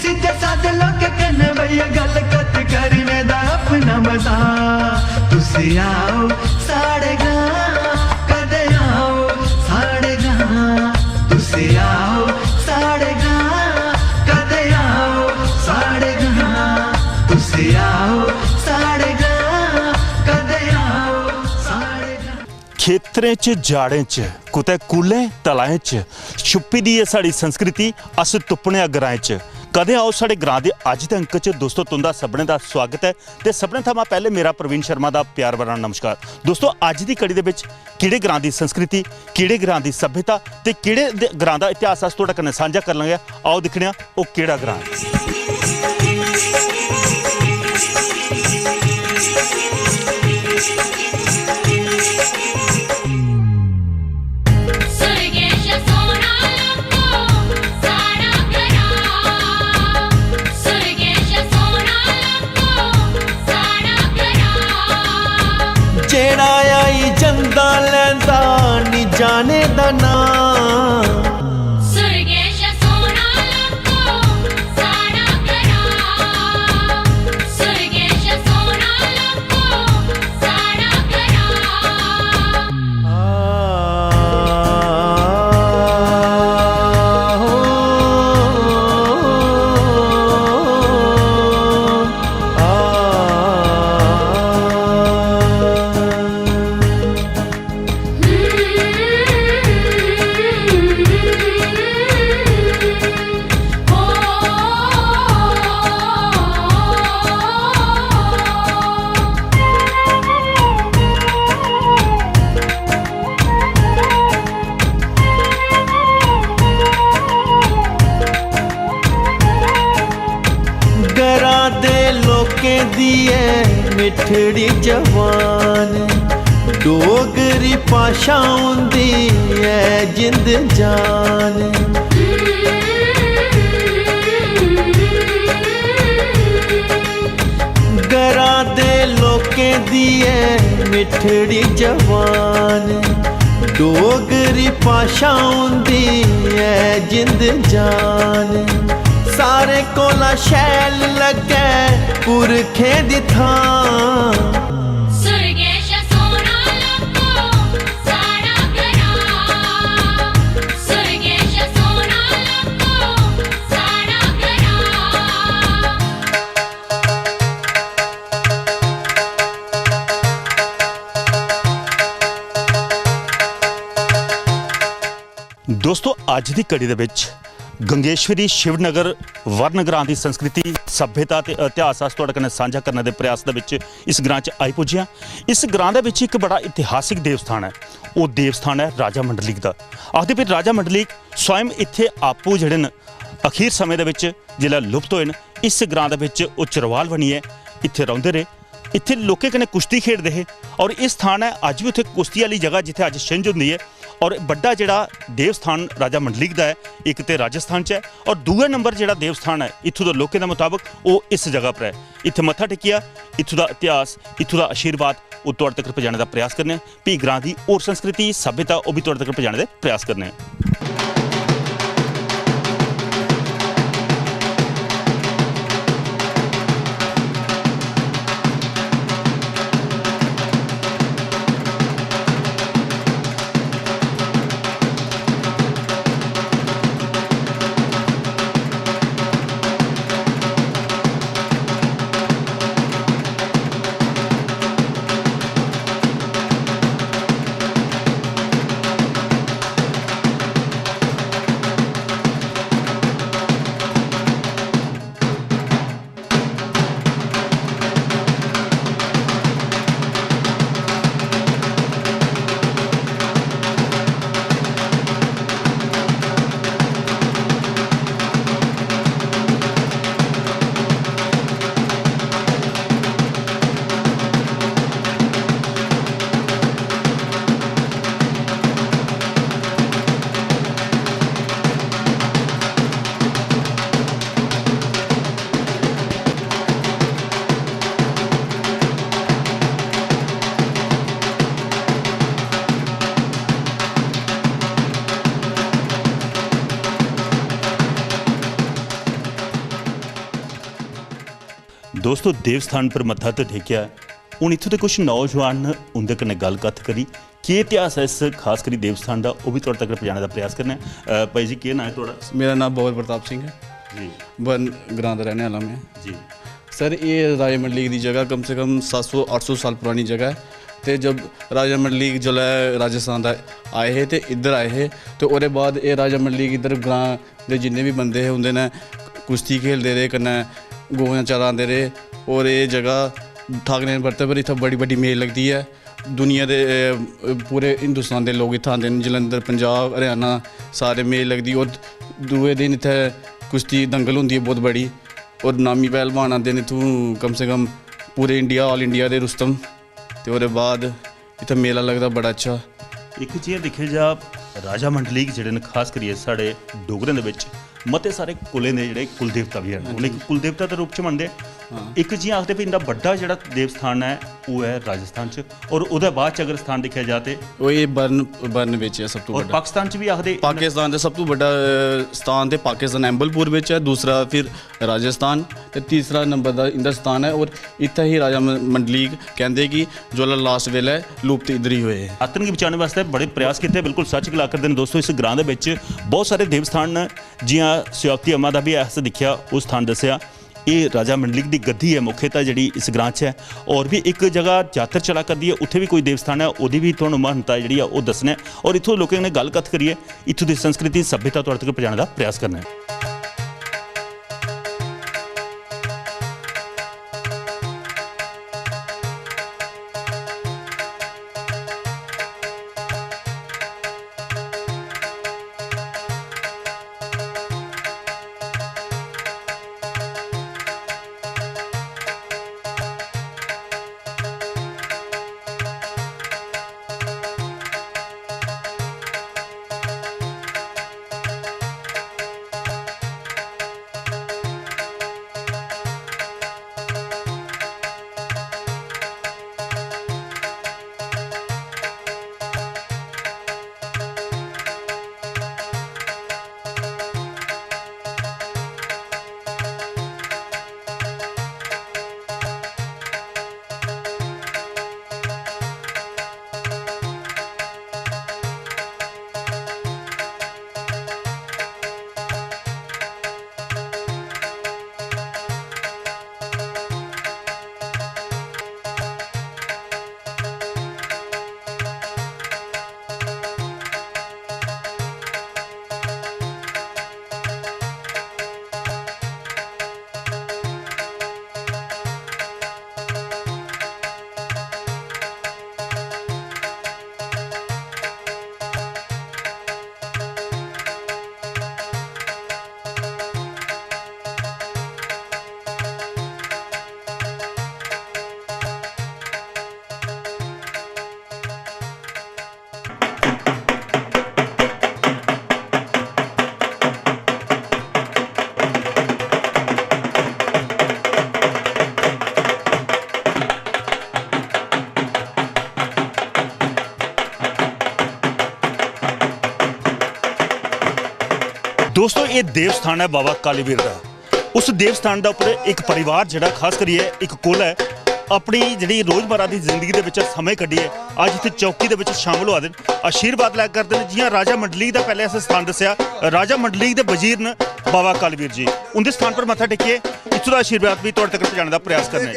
सीधे साधे लोग कहने भैया गल कत करने दा अपना मजा तुसी आओ साढ़े गां कदे आओ साढ़े गां तुसी आओ साढ़े गां कदे आओ साढ़े गां तुसी आओ साढ़े गां कदे आओ साढ़े गां। खेतरें च जाड़ें च कुतै कूलें तलाएं च छुप्पी दी है साड़ी संस्कृति अस तुप्पने ग्राएं च कदे आओ साढ़े ग्रां दे अज दे अंक च दोस्तों तुंदा सभनें दा स्वागत है ते सभनें थमां पहले मेरा प्रवीण शर्मा दा प्यार भरा नमस्कार। दोस्तों अज दी कड़ी दे विच किहड़े ग्रां दी संस्कृति किहड़े ग्रां दी सभ्यता ते किहड़े ग्रां दा इतिहास अस तुहाडे कन्नै सांझा कर लांगे। आओ दिक्खने आं ओह किहड़ा ग्रां जेड़ा आई जंदा लैंदा नी जाने दा नां सुरगेश सोना लखो साड़ा करा सुरगेश सोना लखो साड़ा करा मिठड़ी जवान डोगरी भाशा होंदी है जिंद जान घरा दे लोकें दी है मिठड़ी जवान डोगरी भाशा होंदी है जिंद जान सारे कोला शैल लगे पुरखे दी थां सुरगेश सोना लखो साड़ा करा सुरगेश सोना लखो साड़ा करा। दोस्तों अज दी कड़ी दे विच गंगेश्वरी शिवनगर वर्ण ग्रां की संस्कृति सभ्यता ते इतिहास अस तुहाडे कन्नै सांझा करने के प्रयास दे विच इस ग्रां च आई पुज्जे हां। इस ग्रां दे विच एक बड़ा इतिहासिक देवस्थान है वो देवस्थान है राजा मंडलीक दा। आखदे फिर राजा मंडलीक स्वयं इत्थे आपू जिहड़े न अखीर समय दे विच जिल्लै लुप्त होए न इस ग्रां दे विच ओह चरवाल बनिए इत्थे रौंदे रहे इत्थे लोकें कन्नै कुश्ती खेडदे हे और इस स्थान है अज भी उत्थे कुश्ती वाली जगह जिथे अज छिंज होंदी है और बड़ा जिहड़ा देवस्थान राजा मंडलीक दा है एक तो राजस्थान च है और दूए नंबर जिहड़ा देवस्थान है इत्थों के लोकें के मुताबिक वो इस जगह पर है। इत्थे मत्था टेकिया इत्थों का इतिहास इत्थों का आशीर्वाद वो तुहाडे तक पहुँचाने का प्रयास करने भी ग्रां की होर संस्कृति सभ्यता वो भी तुहाडे तक पहुँचाने का प्रयास करने। दोस्तों देव स्थान पर मत्था तो टेकिया, हुण इत्थों दे कुछ नौजवान उंदे कन्नै गलबात करी की इतिहास है इस खास करी देव स्थान का, वो भी तुहाडे तक पहुँचाने का प्रयास करना है। भाई जी केह् नाम है तुहाडा? मेरा नाम बाबर प्रताप सिंह है जी बन ग्रां दा रहने वाला मैं। जी सर ये राजा मंडलीक दी जगह कम से कम 700-800 साल पुरानी जगह है। तो जब राजा मंडलीक जिसलै राजस्थान दा आए हे ते इधर आए हे, तो ओहदे बाद ये राजा मंडलीक इधर ग्रां दे जिन्ने भी बंदे हे उंदे ने कुश्ती खेलते रहे, कन्नै गौआं चरांदे रहे। और ये जगह ठाकरे बरते पर इत्थै बड़ी बड्डी मेल लगदी है। दुनिया दे पूरे हिंदुस्तान दे लोग इत्थै आंदे न, जलंधर पंजाब हरियाणा सारे मेल लगदी। और दूए दिन इत्थै कुश्ती दंगल होंदी है बहुत बड़ी, और नामी पहलवान आंदे न इत्थूं कम से कम पूरे इंडिया ऑल इंडिया दे रुस्तम। ते ओहदे बाद इत्थै मेला लगदा बड़ा अच्छा। एक चीज़ दिक्खे जा राजा मंडलीक जेह्ड़े न खास करियै साढ़े डोगरें दे विच मते सारे कुलें दे जेह्ड़े कुल देवता भी हैन, उ'नें कुल देवता दे रूप च मनदे। एक जि'यां आखदे भी इंदा बड्डा जेह्ड़ा देव स्थान है वो है राजस्थान च, और ओहदे बाद च अगर स्थान दिक्खेआ जा ते ਉਹ ਇਹ ਬਰਨ ਵਿੱਚ ਹੈ ਸਭ ਤੋਂ और ਵੱਡਾ। पाकिस्तान च भी आखदे ਪਾਕਿਸਤਾਨ ਦਾ ਸਭ ਤੋਂ ਵੱਡਾ ਸਥਾਨ ਤੇ ਪਾਕਿਸਤਾਨ ਐਂਬਲਪੁਰ ਵਿੱਚ ਹੈ, ਦੂਸਰਾ ਫਿਰ ਰਾਜਸਥਾਨ ਤੇ ਤੀਸਰਾ ਨੰਬਰ ਦਾ ਹਿੰਦੁਸਤਾਨ ਹੈ। ਔਰ ਇੱਥੇ ਹੀ ਰਾਜਾ ਮੰਡਲੀਕ ਕਹਿੰਦੇ ਕਿ ਜੋ ਲਾਸਟ ਵੇਲੇ ਲੁਪਤ ਇਧਰ ਹੀ ਹੋਏ। आतन गी बचाने वास्ते बड़े प्रयास किए, बिल्कुल सच गल करदे न दोस्तों। इस ग्रां दे विच बहुत सारे देव स्थान न, जियां सियावती अम्मा दा भी ऐसा दिखिया वो स्थान दस्सिया। ये राजा मंडलीक दी गद्दी है मुख्यतः जिहड़ी इस ग्रां च है। और भी एक जगह जातर चला करदी है, उत्थे भी कोई देव स्थान है, ओहदी भी तुहानूं महत्ता जिहड़ी है वो दस्सना है, और इत्थों लोकें ने गलबात करिए, इत्थों दी संस्कृति सभ्यता तुहाडे तक पहुंचाने का प्रयास करना है। दोस्तों ये देव स्थान है बाबा कालीवीर का। उस देव स्थान के उपर एक परिवार जिहड़ा खास करिए एक कुल है अपनी जिहड़ी रोज़मर्रा की जिंदगी के विच समय कड्ढिए अज इत्थे चौकी के विच शामिल होआ दे आशीर्वाद लै करदे ने। जियां राजा मंडलीक का पहले असें स्थान दस्सिया, राजा मंडलीक के वजीर न बाबा कालीवीर जी, उनके स्थान पर मत्था टेकिए, इत्थों का आशीर्वाद भी तुहाडे तक पहुंचाने का प्रयास करने।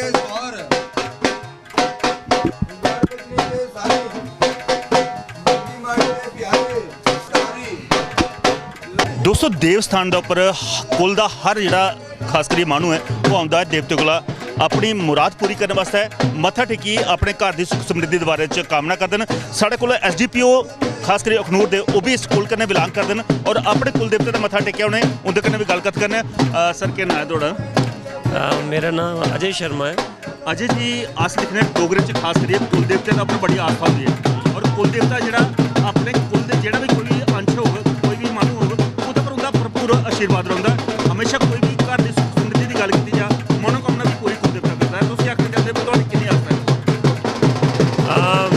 दोस्तों देव स्थान के उपर कुल का हर जिहड़ा खास करिए मानू है वो आउंदा है देवते कोला अपनी मुराद पूरी करने वास्ते मत्था टेकी अपने घर की सुख समृद्धि के बारे च कामना करते हैं। साढ़े कोल SDPO खास करिए अखनूर दे वो भी इस कुल कन्नै बिलोंग करते हैं और अपने कुल देवते का मत्था टेकिया उन्हें उनके कन्नै भी गलबात करने। सर क्या नाम है थोड़ा? मेरा नाम अजय शर्मा है। अजय जी अस दिखने डोगरे च खास करिए कुल देवते का अपनी बड़ी आस्था होती है और कुल देवता जिहड़ा अपने कुल दे जिहड़ा भी कोई अंश होगा कोई भी मानू होगा उहदे पर उनका भरपूर आशीर्वाद रहिंदा। हमेशा कोई भी घर की सुख समृद्धि की गल की जा मनोकामना भी पूरी कुल देवता करता है। तुसीं आखना चाहते हो तुहाडी किन्नी आस्था है?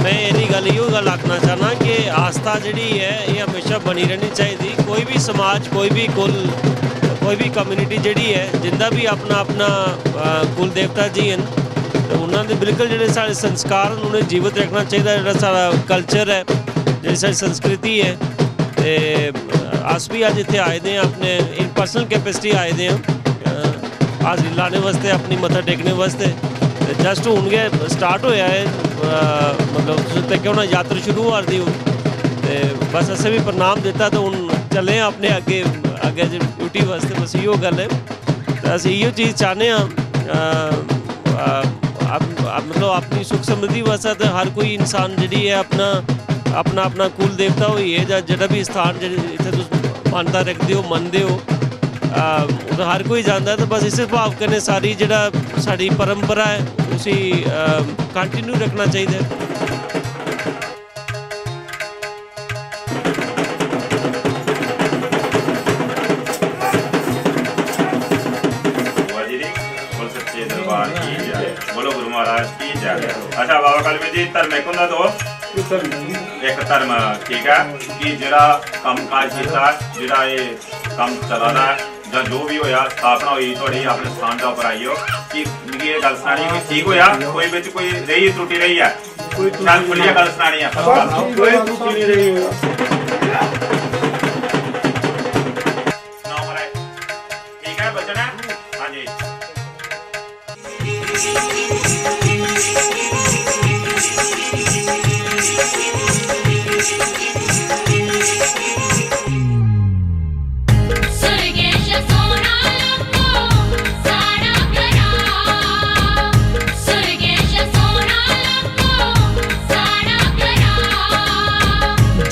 मैं इन्नी गल इहो गल आखना चाहना कि आस्था जिहड़ी है ये हमेशा बनी रहनी चाहिए। कोई भी समाज कोई भी कुल कोई भी कम्यूनिटी जिहड़ी है जिंदा भी अपना अपना कुल देवता जी हैं तो उन्होंने बिल्कुल जिहड़े साढ़े संस्कार उन्हें जीवित रखना चाहिए। जिहड़ा सारा कल्चर है जिहड़ी साडी संस्कृति है तो अस भी अज इत्थे आए दे अपने इन पर्सनल कैपेसिटी आए दे हाजिरी लाने वास्ते अपनी मत्था टेकने वास्ते। जस्ट हूँ गै स्टार्ट होया है मतलब तुसीं तक होना यात्रा शुरू होआ दी हूँ तो बस असें भी प्रणाम दिता तो हूँ चले अपने अगे अगे ड्यूटी वास्ते। बस इहो गल है तो अस इहो चीज़ चाहते हैं मतलब अपनी सुख समृद्धि वास्ते तो हर कोई इंसान जिहड़ी है अपना अपना अपना कुल देवता होई है जां जिहड़ा भी स्थान जित्थे तुस मानता रखते हो मनते हो उधर हर कोई जानता है। तो बस इस भाव कन्नै सारी जिहड़ा साडी परंपरा है उसी कंटिन्यू रखना चाहिए। बोलो गुरु महाराज की जय। अच्छा बाबा काली जी धर्म एक होंदा दो एक धर्म ठीक है कि जिहड़ा कम काज कीता जिहड़ा ये कम चला दा जां जो भी होया स्थापना हुई थोड़ी अपने स्थान के उपर आई हो कि मिगी ये गल सनानी कि ठीक होया कोई बिच कोई रही त्रुटि रही है चल खुलिया गल सनानी है कोई त्रुटि नहीं रही ना महाराज ठीक है बचन है हां जी।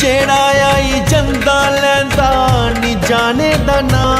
जेड़ा आई जंदा लैंदा नी जाने दा नां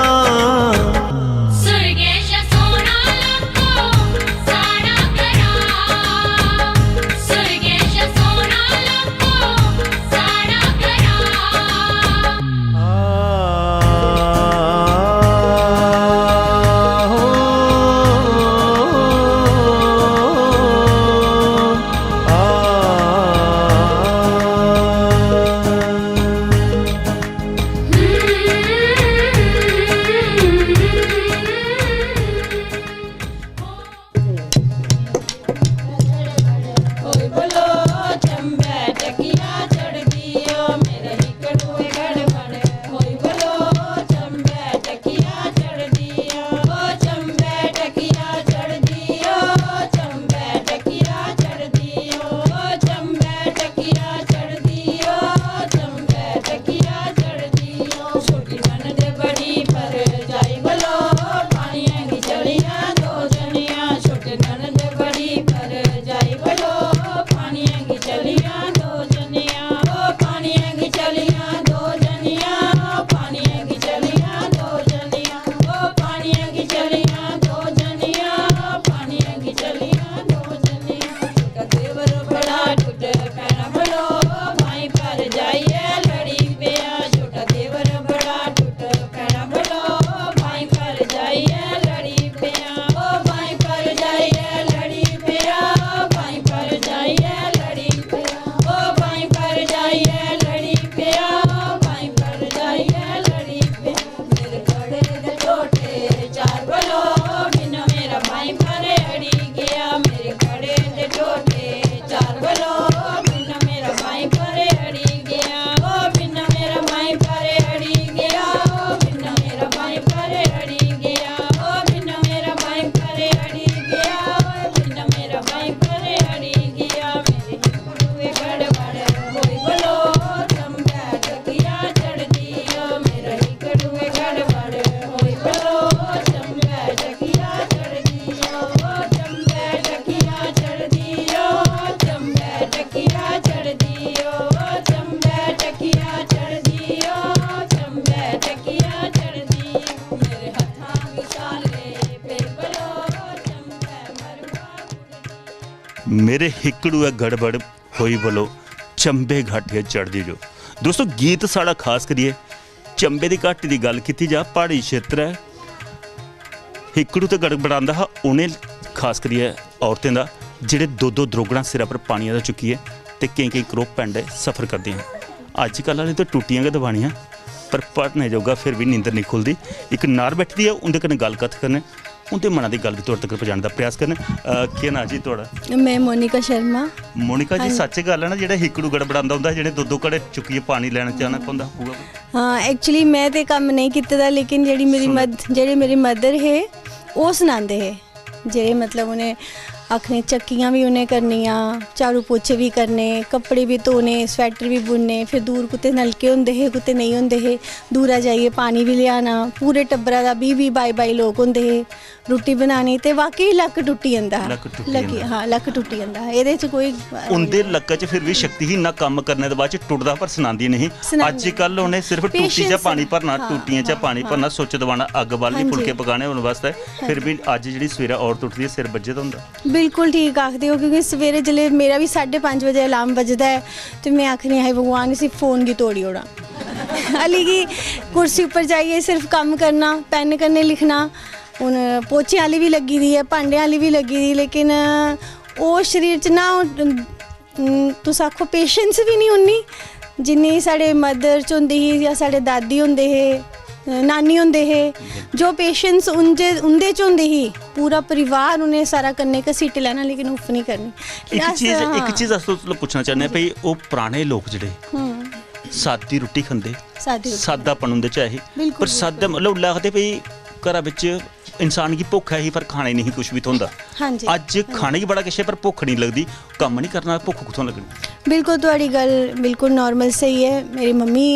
मेरे हिकड़ू है गड़बड़ होई बोलो चंबे घाटिया चढ़दी जो। दोस्तों गीत साड़ा खास करिए चंबे की घाटी की गल की जा पहाड़ी क्षेत्र है हिकड़ू तो गड़बड़ांदा हा उन्हें खास करिए औरतें का जिहड़े दो दो द्रोगड़ा सिरा पर पानी का चुकिए तो कई कई करोड़ पिंड सफ़र करते हैं। अजकल वाले तो टूटियां गै दबानियां पर पढ़ने जोगा फिर भी नींदर नहीं खुलती। एक नार बैठी दी है उनके कन्नै गलबात करने, उनके मना की गल भी तुहाडे तक पहुँचाने का प्रयास करने। केह् नाम जी तुहाडा? मैं मोनिका शर्मा। मोनिका जी सच गल है ना जिहड़ा हिकड़ू गड़बड़ांदा हुंदा जिहड़े दो घड़े चुक्किए पानी लैण जाना पौंदा होगा? हाँ एक्चुअली मैं तो कम नहीं कीते दा, लेकिन जेह्ड़ी मेरी मदर है वो सनांदे है, जेह्ड़े मतलब उन्हें आखने चक्कियाँ भी उन्हें करनियाँ, झाड़ू पोछे भी करने, कपड़े भी धोने, स्वेटर भी बुनने, फिर दूर कुत्ते नलके होंदे हे कुत्ते नहीं होंदे हे, दूरा जाइए पानी भी लियाना, पूरे टब्बरा दा 20-20 22 लोग होंदे हे, रुट्टी बनानी, ते वाकई लक टुट्टी जंदा हा। हाँ लक टुट्टी जंदा हा, एह्दे च कोई उंदे लक्क च फिर भी शक्ति ही ना काम करने दे बाद च टुटदा पर सनांदी नहीं। अजकल उन्हें सिर्फ टूटी च पानी भरना, टूटियां च पानी भरना, सुच दबाना, अग बालनी, फुलके पकाने होने वास्ते, फिर भी अज जिहड़ी सवेरे औरत टुटदी है सिर बज्जे दा हुंदा। बिल्कुल ठीक आखदे हो, क्योंकि सवेरे जिले मेरा भी 5:30 बजे अलार्म बजदा है तो मैं आखनी हाय भगवान इसी फ़ोन गी तोड़ी ओड़ा। हाली कि कुर्सी उप्पर जाइए सिर्फ कम करना, पैन कन्नै लिखना, हून पोचे आह्ली भी लगी दी है, भांडे आह्ली भी लगी दी, लेकिन ओह् शरीर च ना तुस आखो पेशेंस भी नहीं उन्नी जिन्नी साढ़े मदर च होंदी ही जां साढ़े दादी होंदे हे, नानी होंदे हे, जो पेशेंस उंदे च होंदी ही, पूरा परिवार उन्हें सारा कन्नै घसीट लैना लेकिन उफ नहीं करनी। एक चीज़ अस पुछना चाहते हैं भाई वो पुराने लोग जिहड़े सादी रुट्टी खंदे, सादापन उंदे च है, पर सादा मतलब लगदे भाई घरा बिच इंसान की भुख है ही पर खाने नहीं कुछ भी थोंदा। अज खाने की बड़ा किश है पर भुख नहीं लगती, कम नहीं करना भुख कुत्थों लगनी? बिल्कुल तुहाड़ी गल बिल्कुल नॉर्मल सही है। मेरी मम्मी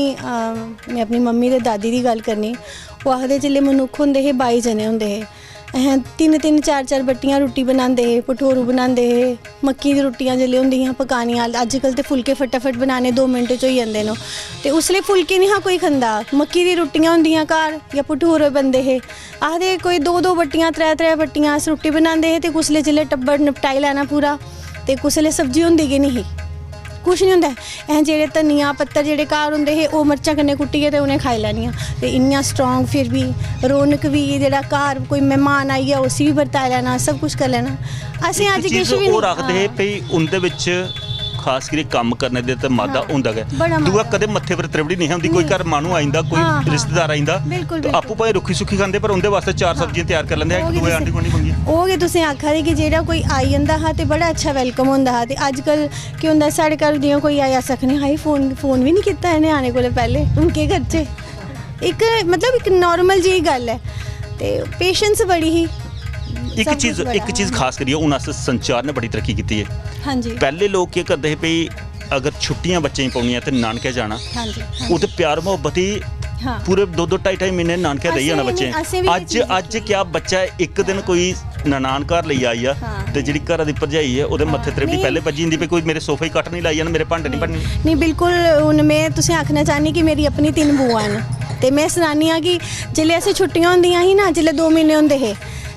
मैं अपनी मम्मी ते दादी दी गल करनी, वो आखदे जिल्ले मनुक्ख होंदे हे 22 जने होंदे हे, अहें 3-3 4-4 बट्टियां रुट्टी बनांदे हे, भठोरू बनांदे हे, मक्की दी रुट्टियां जिल्ले होंदियां पकानियां, अजकल ते फुलके फटाफट बनाने 2 मिंट च होई जंदे न, ते उसले फुलके नहीं हा कोई खंदा, मक्की दी रुट्टियां होंदियां घर या भठोरे बनदे हे, आखदे कोई 2-2 बट्टियां 3-3 बट्टियां अस रुट्टी बनांदे हे, ते कुसले जिल्ले टब्बर निपटाई लैना पूरा, ते कुसले सब्जी होंदी गै नहीं ही, कुछ नहीं होंदा है। जेह्ड़े धनिया पत्तर जेह्ड़े घर होंदे हे ओह् मर्चां कन्नै कुट्टियै ते उ'नें खाई लैनियां, ते इन्नियां स्ट्रांग फिर भी रौनक भी, जेह्ड़ा घर कोई मेहमान आई गेआ उसी भी बरताई लैना, सब कुछ करी लैना। असें अज्ज किश भी नहीं रखदे हे भई उंदे विच खास करियै कम्म करने दे ते मादा होंदा गै, दूआ कदे मत्थे पर त्रिवड़ी नहीं होंदी, कोई घर मानू आइंदा, कोई रिश्तेदार आइंदा, आपू भाई रुखी सुखी खांदे पर उंदे वास्ते 4 सब्जियां तैयार कर लैंदे, एक दूए आंडी गुआंढी मंगी ओह् गै तुसें आखा दे कि जेह्ड़ा कोई आई जंदा हा ते बड़ा अच्छा वेलकम होंदा हा, ते अजकल केह् होंदा साढ़े घर जि'यां कोई आया अस आखने हाय फोन भी नहीं कीता इ'नें आने कोला पैह्ले, हून केह् करचै, एक मतलब एक नॉर्मल जी गल है, ते पेशेंस बड़ी ही। एक चीज़ खास करिए हूँ अस संचार ने बड़ी तरक्की की है। हाँ जी पहले लोग क्या करते हैं भाई अगर छुट्टियां बच्चे पाउनियां तो नानके जाना, वो तो प्यार मोहब्बत ही पूरे 2-2 महीने नानके रही जाना बच्चे। अज क्या बच्चा एक दिन कोई ननान घर लेई आई आ ते जिहड़ी घर दी भरजाई है ओहदे मत्थे त्रिवड़ी पहले भजी जंदी भी कोई मेरे सोफे कट नहीं लाई जाना, मेरे भांडे नहीं भरने। नहीं बिल्कुल, हूँ मैं तुसें आखना चाहनी कि मेरी अपनी 3 बुआं न, ते मैं सनानी आं कि जिल्ले असें छुट्टियां होंदियां ही ना, जिल्ले 2 महीने होंदे हे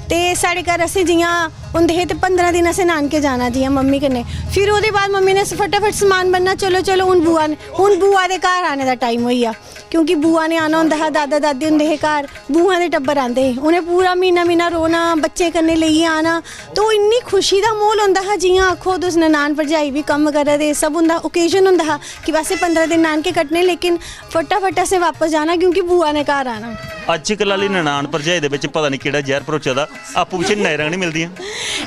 ते साढ़े घर असें जियां होंदे हे ते 15 दिन असें नानके जाना जियां मम्मी कन्नै, फिर ओह्दे बाद मम्मी ने फटाफट समान बनना, चलो हून बुआ दे घर आने दा टाइम होई गेआ, क्योंकि बुआ ने आना होंदा हा, दादा दादी होंदे हे घर, बुआ दे टब्बर आंदे हे, उ'नें पूरा म्हीना रोना, बच्चे कन्नै लेइयै आना, तो इन्नी खुशी दा माहौल होंदा हा, जियां आखो तुस ननान भरजाई भी कम्म करा दे, सब होंदा ओकेजन होंदा हा कि असें 15 दिन नानके कट्टने, लेकिन फटाफट असें वापस जाना क्योंकि बुआ ने घर आना। अजकल आह्ली ननान भरजाई दे विच पता नहीं केह्ड़ा जहर भरोचे दा, आपू पिच्छे नैरां नहीं मिलदियां।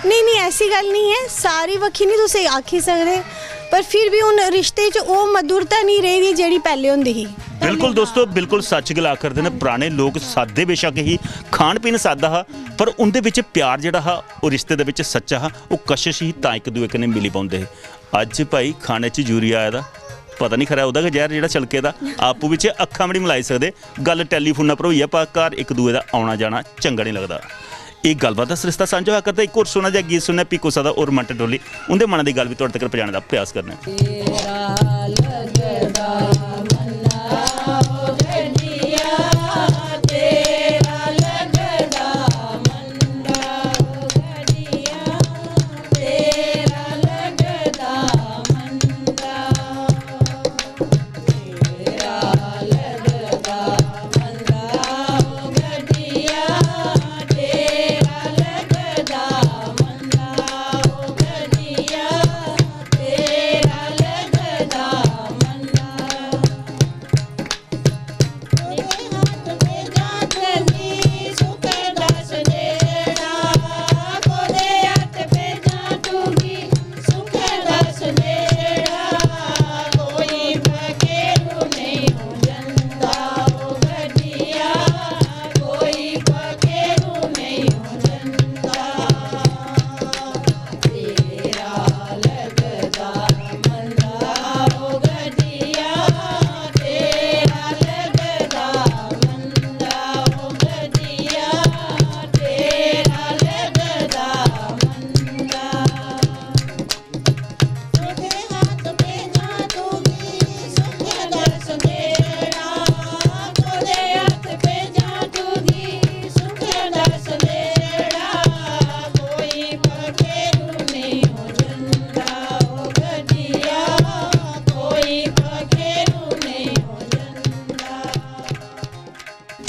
नहीं ऐसी गल नहीं है, सारी बक्खी नहीं तुस आखी सकदे, पर फिर भी हूँ रिश्ते च ओह् मधुरता नहीं रही दी जेह्ड़ी पैह्ले होंदी ही। बिल्कुल दोस्तों, बिल्कुल सच गल आखदे ने, पुराने लोग सादे बेशक ही, खान पीन सादा हा पर उंदे विच प्यार जेह्ड़ा हा ओह् रिश्ते दे विच सच्चा हा, ओह् कशिश ही तां इक दूए कन्नै मिली पौंदे हे। अज भाई खाने च यूरिया आया दा, पता नहीं खरा ओह्दा गै जहर जेह्ड़ा छलके दा, आपू बिच अक्खां भी नहीं मिलाई सकदे, गल टैलीफोना पर होई ऐ पर घर एक दूए दा आना जाना चंगा नहीं लगदा। एक गलबात का सरिस्ता सांझा होया करदा, एक होर सुना जा गीत सुनना पीको सा दा और मंट डोली, उंदे मना दी गल भी तुहाडे तक पहुंचाने दा प्रयास करना।